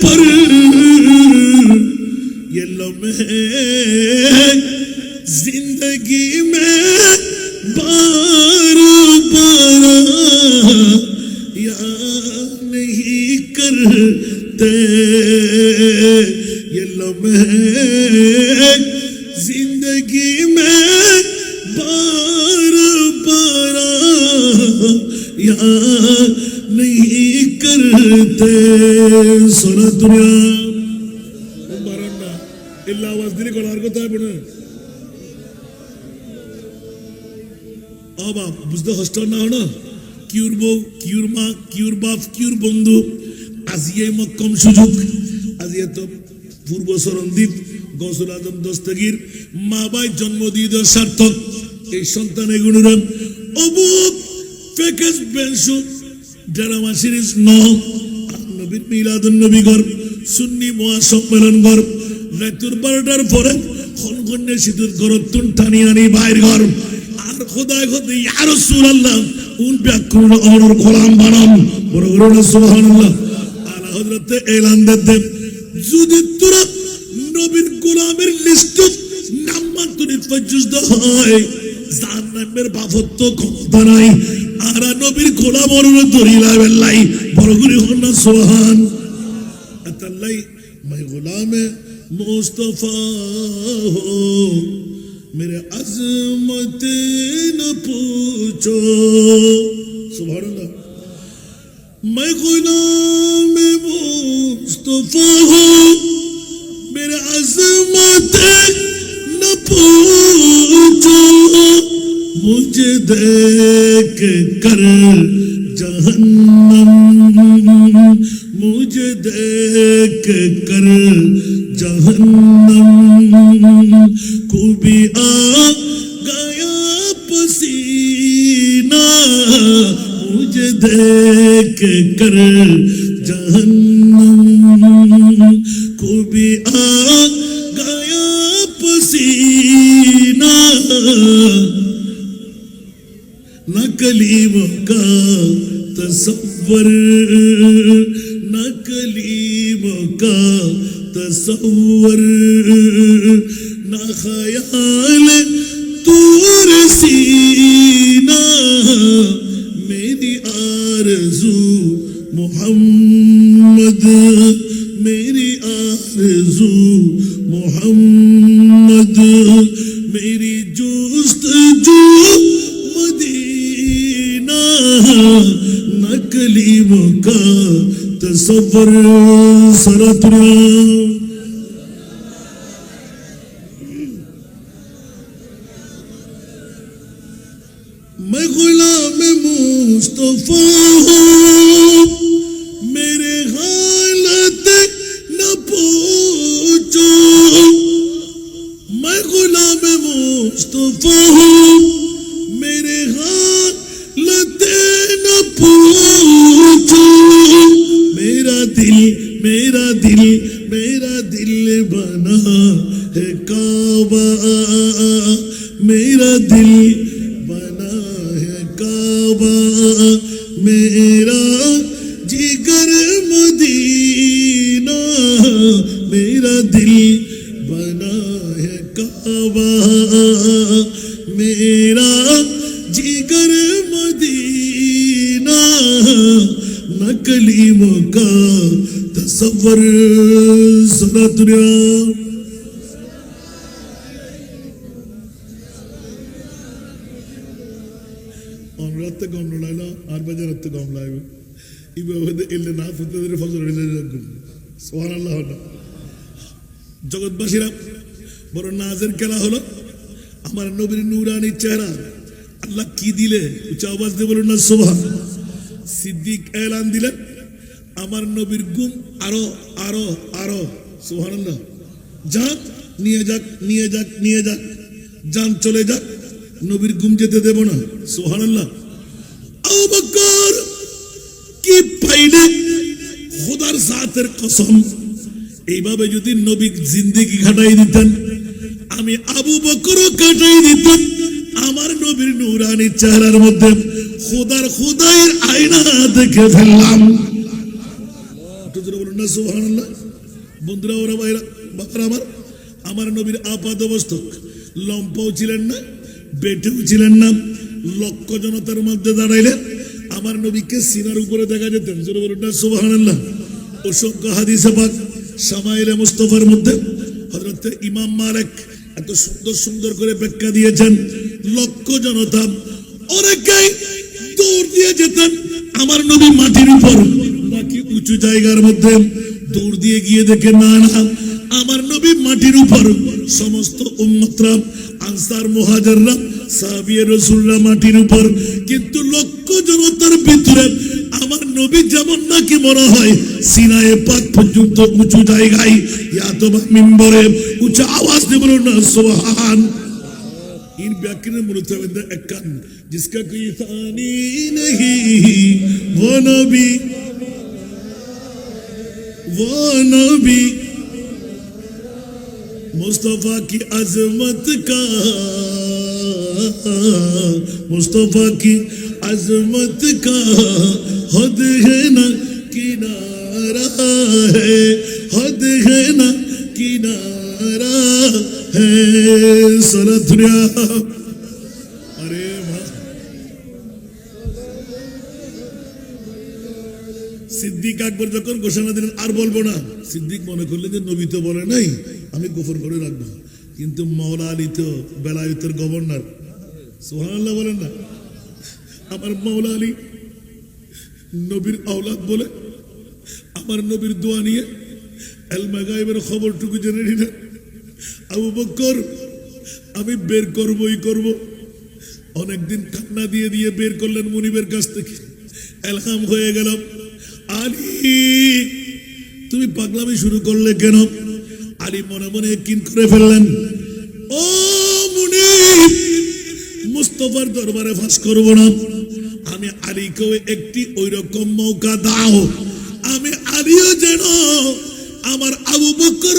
پر یہ لمحے زندگی میں بار بار یاد نہیں کرتے یہ لمحے زندگی میں بار بار یاد نہیں کرتے سورة دنیا مبارنا اللہ وزدری کو لارگو تا ہے بنا آبا بزدہ ہسٹر نہ ہونا কিউর বউ কিউর মা কিউর বাপ কিউর বন্ধু আজিয়ে মক্কম সুযোগ আজিয়ে তো পূর্ব সরণদ্বীপ গৌসুল আজম দস্তগীর মা বাই জন্ম দিয়ে দেওয়ার সার্থক এই সন্তান এগুণুরাম অবুক ফেকেস বেনসু ড্রামা সিরিজ নবীর মিলাদুন নবী ঘর সুন্নি মহা সম্মেলন ঘর রাতুর 12টার পরে খনখন্ডে সিঁদুর ঘরতুন টানি আনি বাইর ঘর আর খোদায় খোদা ইয়া রাসূলুল্লাহ উন ব্যাকুল और গোলাম বানাম বড় বড় সুবহানাল্লাহ আলা হযরতে এলান দেন যদি তোরা নবীর গোলামের লিস্টত নামাতুনি ফজুজদ হয় জান্নাতের বাফত ক্ষমতা নাই আর নবীর গোলাম ওর দরিলা বেলাই বড় করে হন সুবহান আতাল্লাই मैं गुलाम मुस्तफा हो मेरे अज़मत न पूछो सुभान अल्लाह मैं गुलाम मुस्तफा हूँ मेरे अज़मत न पूछो मुझे देख कर जहन्नम मुझे देख कर जहन्नम को भी आ गया पसीना मुझे देख कर जहन्नम को भी आ गया पसीना न कलीमों का तसव्वुर न कलीमों का तसव्वुर न ख्याल तूर सीना मेरी आरज़ू मोहम्मद मेरी आरज़ू मोहम्मद मेरी जुस्तजू मदीना न कलीमों का तसव्वुर सरतरा मैं गुलाम मुस्तफा हूँ मेरे हालत न पूछो मैं गुलाम मुस्तफा हूँ मेरे हालत न पूछो मेरा दिल बना है काबा मेरा दिल बना है काबा मेरा जिगर मदीना मेरा दिल बना है काबा मेरा जिगर मदीना न कलीमों का तसव्वुर सुनतुरा রাতে কম লড়াইলা 8 বাজে রাতে কম লাইবে এইভাবে এলে না ফুটতে ফজর হইলে রাখুন সুবহানাল্লাহ জগৎবাসীরা বড় নাজের খেলা হলো আমার নবীর নূরানি চেহারা আল্লাহ কি দিলে উচ্চ আওয়াজ দিয়ে বলুন না সুবহান সিদ্দিক এলান দিলেন আমার নবীর গুম আরো আরো আরো সুবহানাল্লাহ যান নিয়ে যাক নিয়ে যাক নিয়ে যাক যান চলে যাক নবীর গুম যেতে দেব না সুবহানাল্লাহ আবু বকর কি পাইলে খোদার জাতের কসম এইভাবে যদি নবী জিন্দেগি কাটাই দিতেন আমি আবু বকরও কাটাই দিতাম আমার নবীর নূরানি চেহারার মধ্যে খোদার খোদায়ের আয়না দেখে ফেললাম একটু জোরে বলুন না সুবহানাল্লাহ। বন্ধুরা, ওরা ভাইরা, বাবার আমার নবীর আপাদমস্তক লম্পাও ছিলেন না, বেটেও ছিলেন না। লক্ষ জনতার মধ্যে দাঁড়াইলে আমার নবীকে সিনার উপরে দেখা যেতেন। জোরে বলুন না সুবহানাল্লাহ। অসংখ্য হাদিসে পাক শামাইলে মুস্তাফার মধ্যে হযরত ইমাম মালিক এত সুন্দর সুন্দর করে ব্যাখ্যা দিয়েছেন। লক্ষ জনতা, অনেকেই দৌড় দিয়ে যেতেন আমার নবী মাটির উপর নাকি উঁচু জায়গার মধ্যে। দৌড় দিয়ে গিয়ে দেখে না না, আমার নবী মাটির উপর। সমস্ত উম্মতরা, আনসার মুহাজিররা, সাহাবিয়ে রাসূলরা মাটির উপর। কিন্তু লক্ষ জনতার ভিতরে আমার নবী যেমন নাকি মনে হয় সিনায়ে পাক পর্যন্ত উঁচু জায়গায়, ইয়াতবা মিম্বরে উঁচু আওয়াজ দিয়ে বলুন না সুবহান। इन व्याख्या में मुर्तबिद अक्कन जिसका कोई तानी नहीं, वो नबी मुस्तफा की अजमत का, मुस्तफा की अजमत का हद है ना किनारा है, हद है ना किनारा है। सलथुरिया अरे वाह। সিদ্দিক আকবর যখন ঘোষণা দিলেন আর বলবো না, সিদ্দিক মনে করলেন যে নবী তো বলে নাই, আমি গোপন করে রাখবো। কিন্তু মাওলা আলী তো বেলায়েতের গভর্নর, সুবহানাল্লাহ বলেন না। আমার মাওলা আলী নবীর আওলাদ বলে আমার নবীর দোয়া নিয়ে এলমে গায়বের খবরটুকু জেনে নিলেন। আবু বকর, আমি বের করবই করব। অনেকদিন কান্না দিয়ে দিয়ে বের করলেন মুনিবের কাছ থেকে। এলহাম হয়ে গেল, আলী তুমি পাগলামি শুরু করলে কেন? আলী মনে মনে কিন করে ফেললেন, ও মুনিব, মুস্তাফার দরবারে ফাঁস করব না। আমি আলীকেও একটি ওইরকম মৌকা দাও, আমি আলীও যেন আমার আবু বকর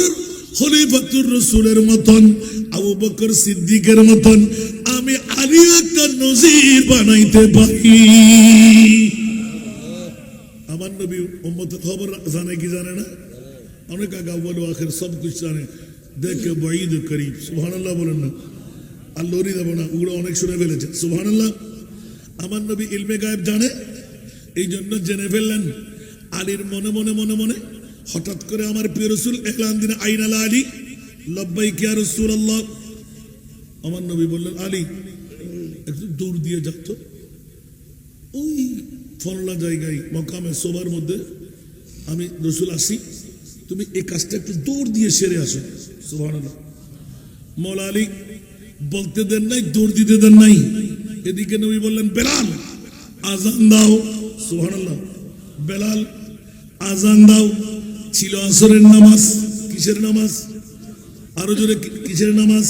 খলিফাতুর রাসূলের মতন, আবু বকর সিদ্দিকের মতন আমি আলী একটা নজির বানাইতে পারি। আমার নবী উম্মতের খবর জানে কি জানে না? অনেক আগে আউয়াল ও আখির সব কিছু জানে। দেখে বঈদ করিব, সুবহানাল্লাহ বলেন না। আল্লাহরই দেব না, ওগুলো অনেক শুনে ফেলেছে, সুবহানাল্লাহ। আমার নবী ইলমে গায়েব জানে, এই জন্য জেনে ফেললেন। আলীর মনে মনে মনে মনে হঠাৎ করে আমার প্রিয় রাসূল এলান দিন, আইন আলা আলী, লব্বাইক ইয়া রাসূলুল্লাহ। আমার নবী বললেন, আলী একটু দৌড় দিয়ে যাচ্ছ ওই ফলনা জায়গায় মকামে সোবার মধ্যে, আমি রাসূল আসি, তুমি এই কাজটা একটু দৌড় দিয়ে সেরে আসো। সুবহানাল্লাহ। মওলা আলী বলতে দেন নাই, দৌড় দিতে দেন নাই। এদিকে নবী বললেন, বেলাল আজান দাও। সুবহানাল্লাহ। বেলাল আজান দাও। ছিল আসরের নামাজ। কিসের নামাজ? আরো জোরে, কিসের নামাজ?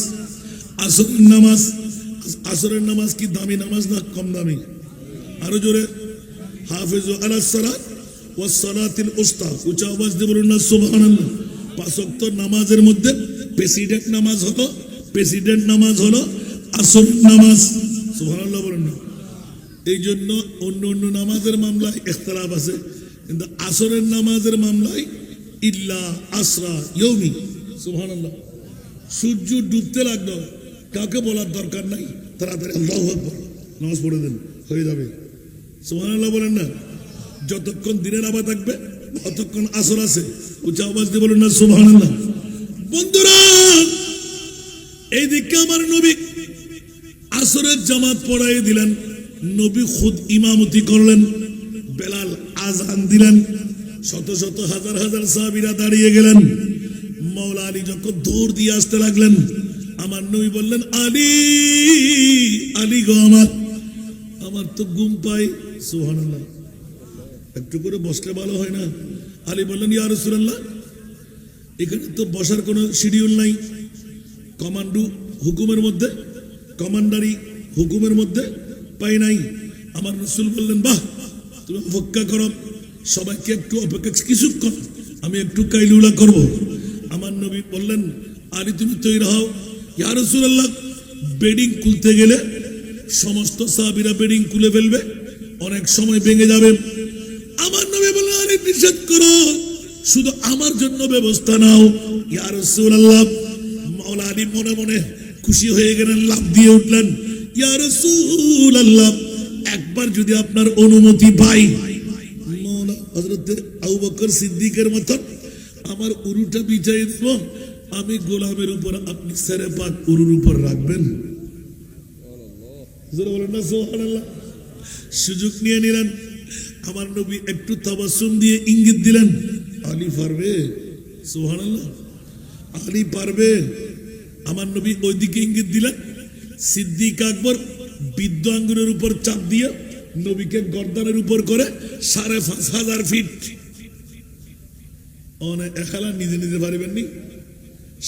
আসরের নামাজ। আসরের নামাজ কি দামি নামাজ না কম দামি? আরো জোরে, হাফিজু আলাস সালাত ওয়াস সালাতিল উস্তা। উচ্চ আওয়াজ দিয়ে বলুন না সুবহানাল্লাহ। পাঁচ ওয়াক্ত নামাজের মধ্যে প্রেসিডেন্ট নামাজ হলো আসরের নামাজ। সুবহানাল্লাহ বলুন না। এই জন্য অন্য অন্য নামাজের মামলায় ইখতিলাফ আছে, কিন্তু আসরের নামাজের মামলায় ইল্লা আসরা ইয়ৌমি। সুবহানাল্লাহ। সূর্য ডুবতে লাগলো, কাউকে বলার দরকার নাই, তাড়াতাড়ি আল্লাহু আকবার নামাজ পড়ে দেন, হয়ে যাবে। সুবহানাল্লাহ বলেন না। যতক্ষণ দিনের আভা থাকবে ততক্ষণ আসর আছে। উচ্চ আওয়াজ দিয়ে বলেন না সুবহানাল্লাহ। বন্ধুরা, এইদিকে আমার নবী আসরের জামাত পড়াই দিলেন, নবী খুদ ইমামতি করলেন, বেলাল আজান দিলেন, শত শত হাজার হাজার সাহাবীরা দাঁড়িয়ে গেলেন। মাওলা আলী যখন দৌড় দিয়ে আসতে লাগলেন, আমার নবী বললেন, আলী আলী গো, আমার তো ঘুম পাই। সুবহানাল্লাহ। একটু করে বসলে ভালো হয় না? আলী বললেন, ইয়া রাসূলুল্লাহ, এখানে তো বসার কোনো শিডিউল নাই, কমান্ডো হুকুমের মধ্যে, কমান্ডারি হুকুমের মধ্যে পাই নাই। আমার রাসূল বললেন, বাহ, তুমি অপেক্ষা করো, সবাইকে একটু অপেক্ষা কিছুক্ষণ, আমি একটু কাইলুলা করব। আমার নবী বললেন, আলী তুমি তৈরি হও। ইয়া রাসূলুল্লাহ, বেডিং খুলতে গেলে সমস্ত সাহাবীরা বেডিং খুলে ফেলবে, অনেক সময় ভেঙে যাবে। আমার নবী বললেন, আলী নিষেধ করো, শুধু আমার জন্য ব্যবস্থা নাও ইয়া রাসূলুল্লাহ। মাওলা আলী মনে মনে খুশি হয়ে গেলেন, লাফ দিয়ে উঠলেন, ইয়া রাসূলুল্লাহ একবার যদি আপনার অনুমতি পাই, মাওলা হযরত আবু বকর সিদ্দিকের মতন আমার উরুটা বিছাই দেব, আমি গোলামের উপর আপনি সেরে পাক উরুর উপর রাখবেন। জোরে বলেন না সুবহানাল্লাহ। সুযোগ নিয়ে নিলেন। আমার নবী একটু তাবাসসুম দিয়ে ইঙ্গিত দিলেন, আলী পারবে? সুবহানাল্লাহ, আলী পারবে? আমার নবী ওইদিকে ইঙ্গিত দিলেন। সিদ্দিক আকবর বৃদ্ধ আঙ্গুরের উপর চাপ দিয়ে নবীকে গর্দানের উপর করে ৫,৫০০ ফিট এখালা নিজে নিজে পারিবেন নি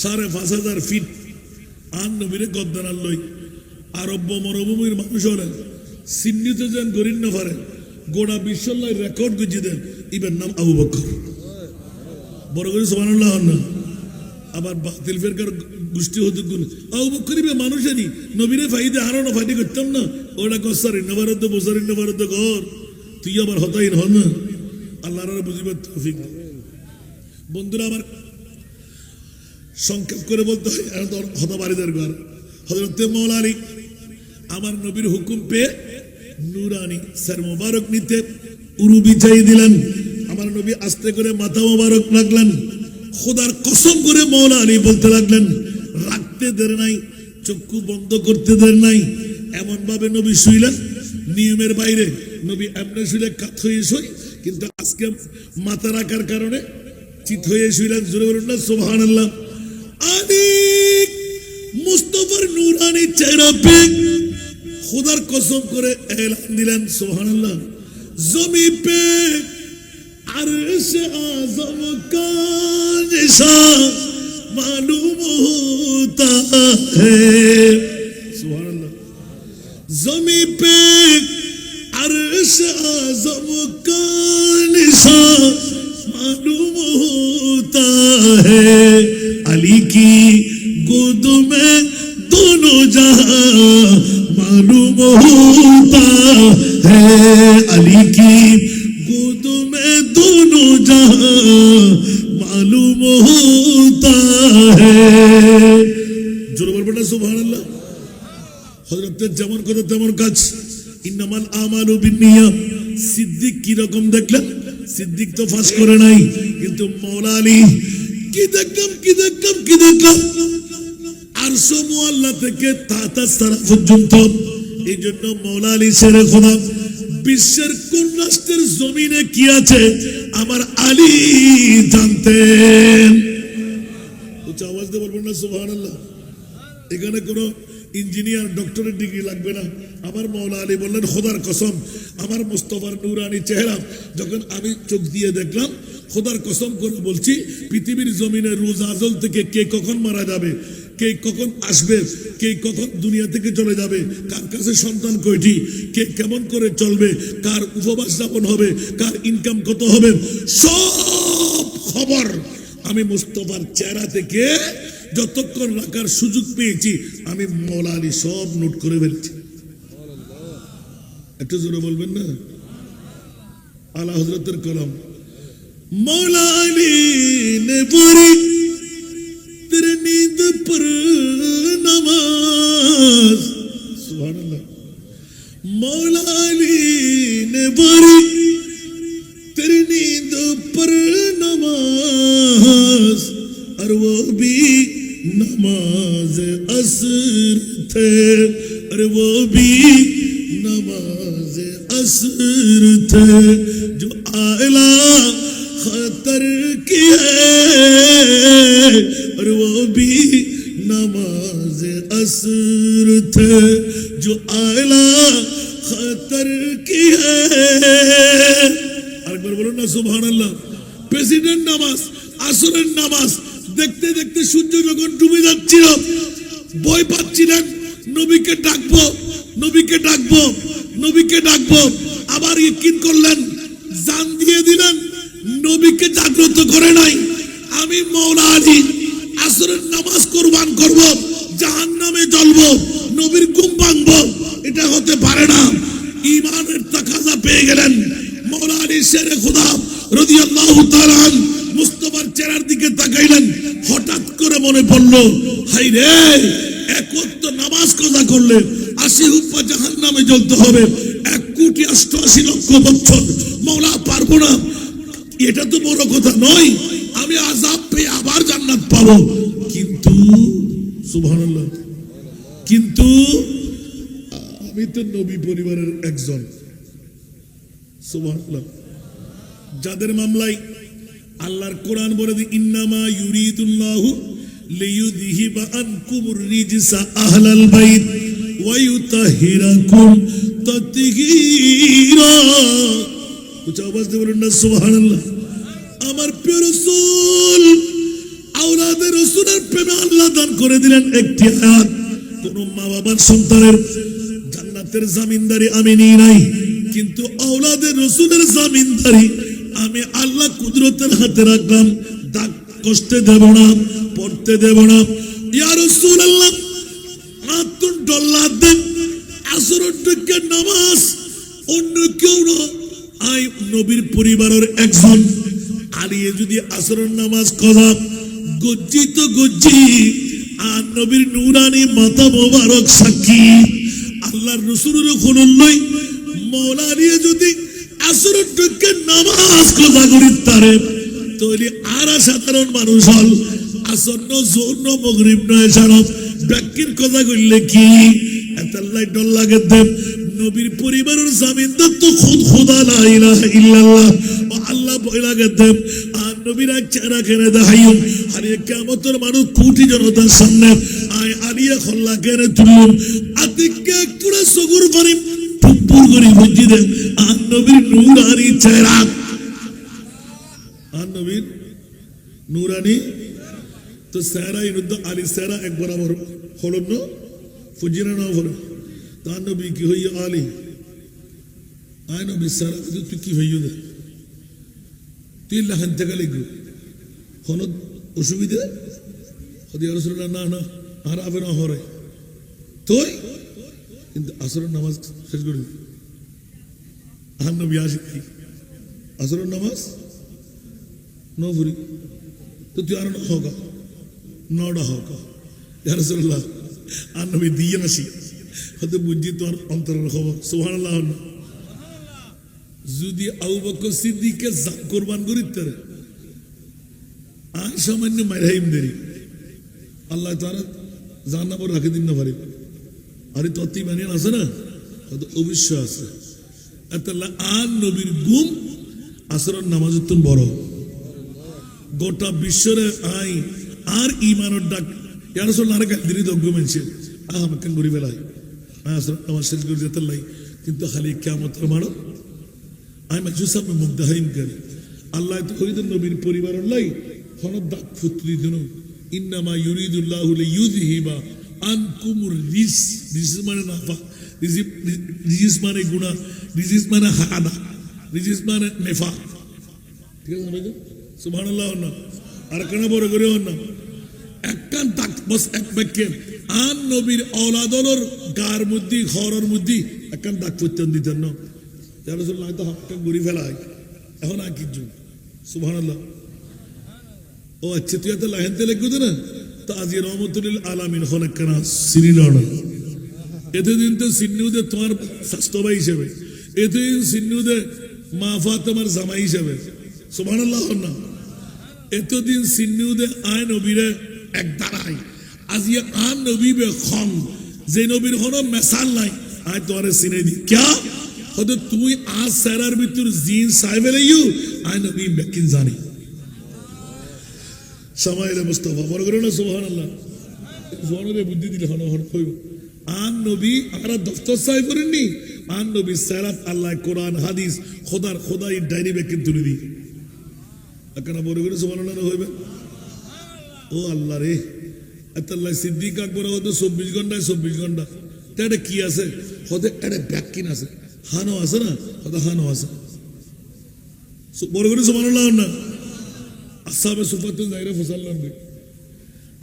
৫,৫০০ ফিট আর নবীরে গর্দানার লই। আরব মরুভূমির মানুষ হলেন, চিহ্নিত যেন করিন না পারে, গোটা বিশ্বল্লাহ রেকর্ড গুজি দেন, ইবের নাম আবু বকর। বড় করে সুবহানাল্লাহ না। আবার বাতিল ফেরকার গোষ্ঠী হতে গুণ আবু বকর ইবে মানুষেরই, নবীরে ফাইদে আরো না ফাইদে করতাম না, ওটা কসার ইন্নভারত বসার ইন্নভারত ঘর, তুই আবার হতাইন হন না। আল্লাহর বুঝিবার তৌফিক। বন্ধুরা আমার, সংক্ষেপ করে বলতে হয়, হতবারিদের ঘর হযরত মাওলা আলী আমার নবীর হুকুম পেয়ে নুরানি স্যার মোবারক নিতে উরু বিছাই দিলেন। আমার নবী আস্তে করে মাথা মোবারক রাখলেন। খোদার কসম করে মাওলা আলী বলতে লাগলেন, রাখতে দের নাই, চক্ষু বন্ধ করতে দের নাই। এমন ভাবে নবী শুইলেন, নিয়মের বাইরে নবী এমনি শুইলে কাত হয়ে শুই, কিন্তু আজকে মাথা রাখার কারণে চিত হয়ে শুইলেন। জোরে বলুন না সুবহানাল্লাহ। আলী মুস্তাফার নুরানি চেহারা পেয়ে खुदार कसम करे ऐलान दिलन सुभानअल्लाह, ज़मी पे अर्श आज़म का निशान मालूम होता है। सुभानअल्लाह। ज़मी पे अर्श आज़म का निशान मालूम होता है। अली की गोद में दोनों जहां मालूम होता है। अली की गोद में दोनों जहां मालूम होता है। जोर बोलबेना सुभानअल्लाह। हजरत যেমন কথা তেমন কাজ। ইন্নামাল আমালু বিন্নিয়াত। সিদ্দিক কি রকম দেখলেন? সিদ্দিক তো ফাঁস করে নাই, কিন্তু মাওলা আলী কি দেখলাম আরশ মুআল্লা থেকে তাতা সারা পর্যন্ত। এই জন্য মাওলা আলী শেরে খোদা বিশ্বের কোন রাষ্ট্রের জমিনে কি আছে আমার আলী জানতেন। উচ্চ আওয়াজ দিয়ে বলবেন না সুবহানাল্লাহ। এখানে কোনো ইঞ্জিনিয়ার ডক্টরের ডিগ্রি লাগবে না। আমার মাওলা আলী বললেন, খোদার কসম আমার মুস্তাফার নুরানি চেহারা যখন আমি চোখ দিয়ে দেখলাম, খোদার কসম করে বলছি পৃথিবীর জমিনে রোজ আজল থেকে কে কখন মারা যাবে, কে কখন আসবে, কে কখন দুনিয়া থেকে চলে যাবে, কার কাছে সন্তান কয়টি, কে কেমন করে চলবে, কার উপবাস যাপন হবে, কার ইনকাম কত হবে, সব খবর আমি মুস্তাফার চেহারা থেকে যতক্ষণ রাখার সুযোগ পেয়েছি আমি মাওলা আলী সব নোট করে ফেলছি। একটু জোরে বলবেন না। আলা হযরতের কলম। मौला अली ने पढ़ी तेरे नींद पर नमाज। सुभान अल्लाह। मौला अली ने पढ़ी तेरी नींद पर नमाज, और वो भी नमाज असर थे, और वो भी नमाज असर थे। जो आला खतर की है, और वो भी नमाज असर थे। जो आला खतर की है। আরেকবার বলুন না সুবহানাল্লাহ। প্রেসিডেন্ট নামাজ, আসরের নামাজ দেখতে দেখতে সূর্য যখন ডুবে যাচ্ছিল, ভয় পাচ্ছিলেন নবীকে ডাকবো, নবীকে ডাকবো, নবীকে ডাকবো। আবার ইয়াকিন করলেন, জান দিয়ে দিলেন, নবীকে জাগ্রত করে নাই। আমি মাওলা আলী আসরের নামাজ কুরবান করব, জাহান্নামে জ্বলবো, নবীর ঘুম ভাঙবো, এটা হতে পারে না। ঈমানের তাকাজা পেয়ে গেলেন। মাওলা আলী শেরে খুদা রাদিয়াল্লাহু তাআলা আমার চেহারার দিকে তাকাইলেন, হঠাৎ করে মনে পড়লো, হাই রে, এক ওয়াক্ত নামাজ কাজা করলে 80 হুপ্পা জাহান্নামে জ্বলতে হবে, 1,88,00,000 বছর মওলা পারবো না। এটা তো বড় কথা নয়, আমি আযাব পেয়ে আবার জান্নাত পাবো। কিন্তু সুবহানাল্লাহ, কিন্তু আমি তো নবী পরিবারের একজন, সুবহানাল্লাহ, যাদের মামলায় আল্লাহর কোরআন বলে দি ইন্নামা ইউরিদুল্লাহু লিইউযহিবা আনকুমুর রিজসা আহলাল বাইত ওয়া ইউতাহিরাকুম তাতহীরা। উচ্চ আওয়াজ দিয়ে বলুন না সুবহানাল্লাহ। আমার প্রিয় রাসূল, আওলাদে রাসূলের প্রেমে আল্লাহ দান করে দিলেন একটি আয়াত, কোন মা বাবার সন্তানের জান্নাতের জামিনদারি আমি নিই নাই, কিন্তু আওলাদে রাসূলের জামিনদারি আমি আল্লাহ কুদরতের হাতে রাখলাম। দাগ কষ্টে দেব না, পড়তে দেব না। ইয়া রাসূলুল্লাহ, আতুন ডল্লা দেন আসরের দিকে নামাজ, অন্য কেউ না, আই নবীর পরিবারের একজন আলিয়ে যদি আসরের নামাজ করা গজ্জি তো গজ্জি, আর নবীর নূরানি মাথা মোবারক সাক্ষী, আল্লাহর রাসূলের খোলই মওলা আলিয়ে যদি আসরের দিকে নামাজ করা করি তারে, তাহলে আর সাধারণ মানুষ হল আসন্ন জোহর মাগরিব নয় ছাড়া ব্যাকির কথা কইলে কি এতাল্লাই ডল লাগে দেব। নবীর পরিবারের জামিনদার তো খুদ খোদা লা ইলাহা ইল্লাল্লাহ, ও আল্লাহ বই লাগে দেব। আর নবীর চেহারা কেনে দেখাইম, আর কিয়ামতের মানুষ কোটি জনতার সামনে আয় আলিয়া খল্লা কেনে তুলুম, আদিকে একটুরা সগুর পারিম টুপুর করে বুঝি দেন আর নবীর নূরানি চেহারা, আর নবীর নূরানি তো চেহারা ইনুদ্দ আলী চেহারা এক বরাবর হল না ফুজিনা না হল। তার নবী কি হইয়া আলী আয় নবী চেহারা তুই কি হইয়া দে, তুই লাখান থেকে লিখবি হন অসুবিধা হদি রসুল্লাহ না না আর আবে না হরে তুই, কিন্তু আসরের নামাজ শেষ করে দিবি। আর নবী আসি কি আসরের নামাজ ন ফুরি তো তুই আর হোকা নটা হোকা ইয়া রাসূলুল্লাহ, আর নবী দিয়ে নাসি হয়তো বুঝছি তোমার অন্তরের খবর। সুবহানাল্লাহ। যদি আবু বকর সিদ্দিককে কোরবান করি তারে আর সামান্য মাইরাইম দেরি আল্লাহ তাআলা জান্নাতে রাখে দিন না পারি, আরে তত্ত্ব মানিয়ে আছে না, হয়তো অবশ্যই আছে। এতাল্লাহ আর নবীর গুম আসরের নামাজের তো বড়, গোটা বিশ্বরে আই আর ইমানের ডাক ইয়া রাসূলুল্লাহ আরে গালি দগ্গ মানছে আমাকে গরি বেলায় আসর নামাজ শেষ করে যেতে লাই, কিন্তু খালি কিয়ামতের মানো আই মাজুস আপনি মুগ্ধাহিন করে আল্লাহ তো হইদের নবীর পরিবারের লাই হনদ দাগ ফুতরি দিন ইন্নামা ইউরিদুল্লাহু লিইউযহিবা আনকুমুর রিজস মানে নাফা, রিজিস মানে গুনাহ, রিজিস মানে হাদা, রিজিস মানে নেফাক। ঠিক আছে ভাই, সুবহানাল্লাহ। না আর কেন বড় করে না একখান তাক বস এক বাক্যে আন নবীর ঔলাদর গার মধ্যে ঘরের মধ্যে একখান দাগ ফুটতেন দিতেন না, ইয়া রাসূলুল্লাহ তো হাতটা ঘুরি ফেলাই এখন আর কিছু। সুবহানাল্লাহ। ও আচ্ছা তুই এত লাহেনতে লিখবো না তো আজ রহমতুল্লিল আলামিন হন একখানা সিরিল না, এতদিন তো সিন্নুদে তোমার স্বাস্থ্য ভাই হিসেবে, এতদিন সিন্নুদে মা ফাতেমার জামাই হিসেবে। সুবহানাল্লাহ। না এতদিন সিন্নুদে আয় নবীরে এক দাঁড়াই, আজ ইয়ে আন নবী বে খন যে নবীর হন মেসাল নাই আয় তোরে সিনে দি ক্যা হয়তো তুই আজ সেরার ভিতর জিন সাহেব লাইও আয় নবী বেকিন জানি সামাইলে মুস্তাফা বড় করে না। সুবহানাল্লাহ। জনরে বুদ্ধি দিলে হন হন কইব আন নবী আমরা দফতর সাহেব করেননি, আন নবী সেরাত আল্লাহ কোরআন হাদিস খোদার খোদাই ডাইরি বেকিন তুলে দি একখানা বড় করে সুবহানাল্লাহ হইবে। ও আল্লাহ রে, এতাল্লাহ সিদ্দিক আকবর হয়তো 24 ঘন্টায় 24 ঘন্টা তা এটা কি আছে হতে এটা ব্যাকিন আছে, হানো আছে না, হয়তো হানো আছে বড় করে সুবহানাল্লাহ। না আসাবে সুফাতুল দায়রা ফসাল্লাহ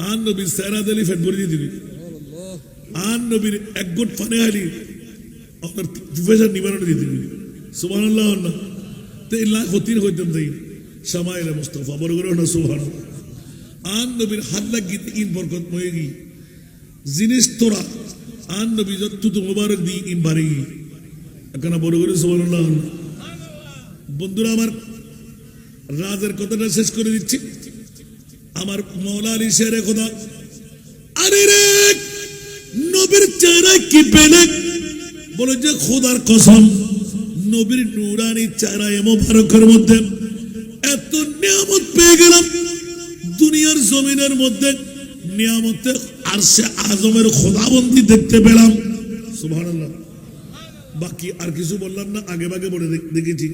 আন নবী সেরাত আলী ফেট ভরে দিয়ে দিবি, আন নবীর এক গোট ফানে আলী আপনার প্রফেসর নিবারণ দিয়ে দিবি। সুবহানাল্লাহ। না তো এই লাখ হতির হইতেন তাই শামাইলে মুস্তাফা বড় করে না সুবহানাল্লাহ আন নবীর হাত লাগিতে ইন বরকত ময়েগি জিনিস তোরা আন নবী যত তো মুবারক দি ইন বারেগি এখানে বড় করে সুবহানাল্লাহ বন্ধুরা আমার রাজের কথাটা শেষ করে দিচ্ছি আমার মওলা আলী শেরে খোদা আরে রে নবীর চেহারা কি পেলে বলে যে খোদার কসম নবীর নূরানি চেহারা মোবারকের মধ্যে এত নিয়ামত পেয়ে গেলাম দুনিয়ার জমিনের মধ্যে নিয়ামতে আরশে আজমের খোদাবন্দি দেখতে পেলাম সুবহানাল্লাহ বাকি আর কিছু বললাম না আগে ভাগে বলে দেখেছি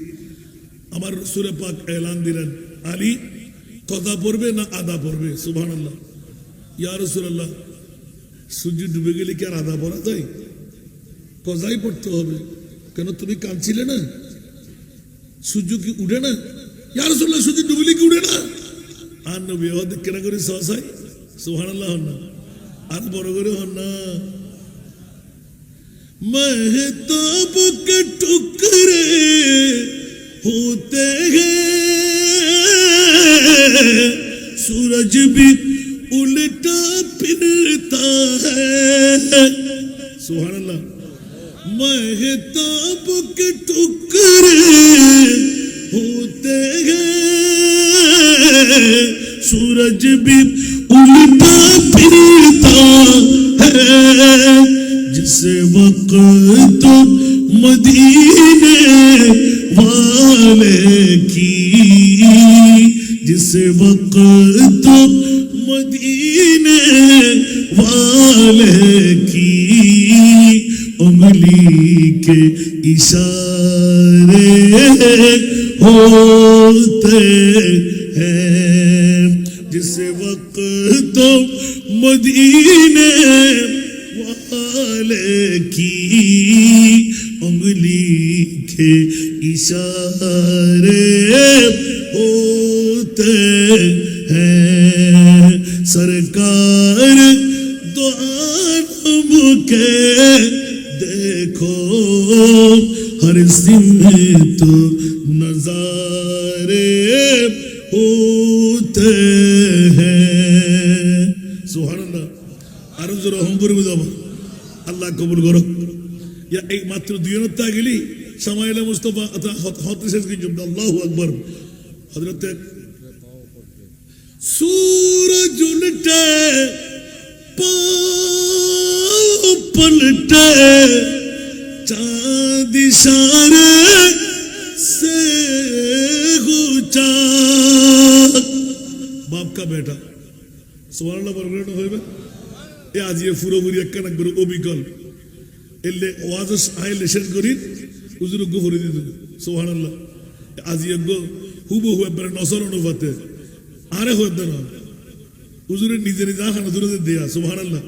আমার রাসূল পাক এলান দিলেন আলী কথা পড়বে না আদা পড়বে সুবহানাল্লাহ ইয়া রাসূলুল্লাহ সূর্য ডুবে গেলে কি আর আদা পড়া যায় কজাই পড়তে হবে কেন তুমি কাঁদছিলে না সূর্য কি উঠে না ইয়া রাসূলুল্লাহ সূর্য ডুবলে কি উঠে না আর নবী ওদের কেনা করে সহসাই সুবহানাল্লাহ হন না আর বড় করে হন না महताब के टुकड़े होते हैं सूरज भी उल्टा फिरता है सुभान अल्लाह महताब के टुकड़े होते हैं सूरज भी उल्टा फिरता है जिस वक्त मदीने वाले की जिस वक्त मदीने वाले की उंगली के इशारे होते हैं जिस वक्त मदीने वाले की उंगली के इशारे होते हैं सरकार दो आलम के देखो हर सिमत नजारे होते हैं सुभान अल्लाह আরো জোরে হম করে বুঝাবো আল্লাহ কবুল করুক ইয়া এই মাত্র দুই মিনিট গেলি সামাইলে মুস্তাফা হতে শেষ কি জুমদা আল্লাহু আকবার হযরত सूरज उल्टे पाँव पलटे चांद इशारे से गुचा बाप का बेटा सुभान अल्लाह बरकत होइबे এ আজ এ পুরোপুরি একখানা করে অবিকল এলে ওয়াজ আইলে শেষ করি হুজুর গফরি দিত সুবহানাল্লাহ আজ এ হুবহু একবার নসর অনুপাতে আরে হইতো না হুজুরের নিজে নিজে আখানা দূরে দেয়া সুবহানাল্লাহ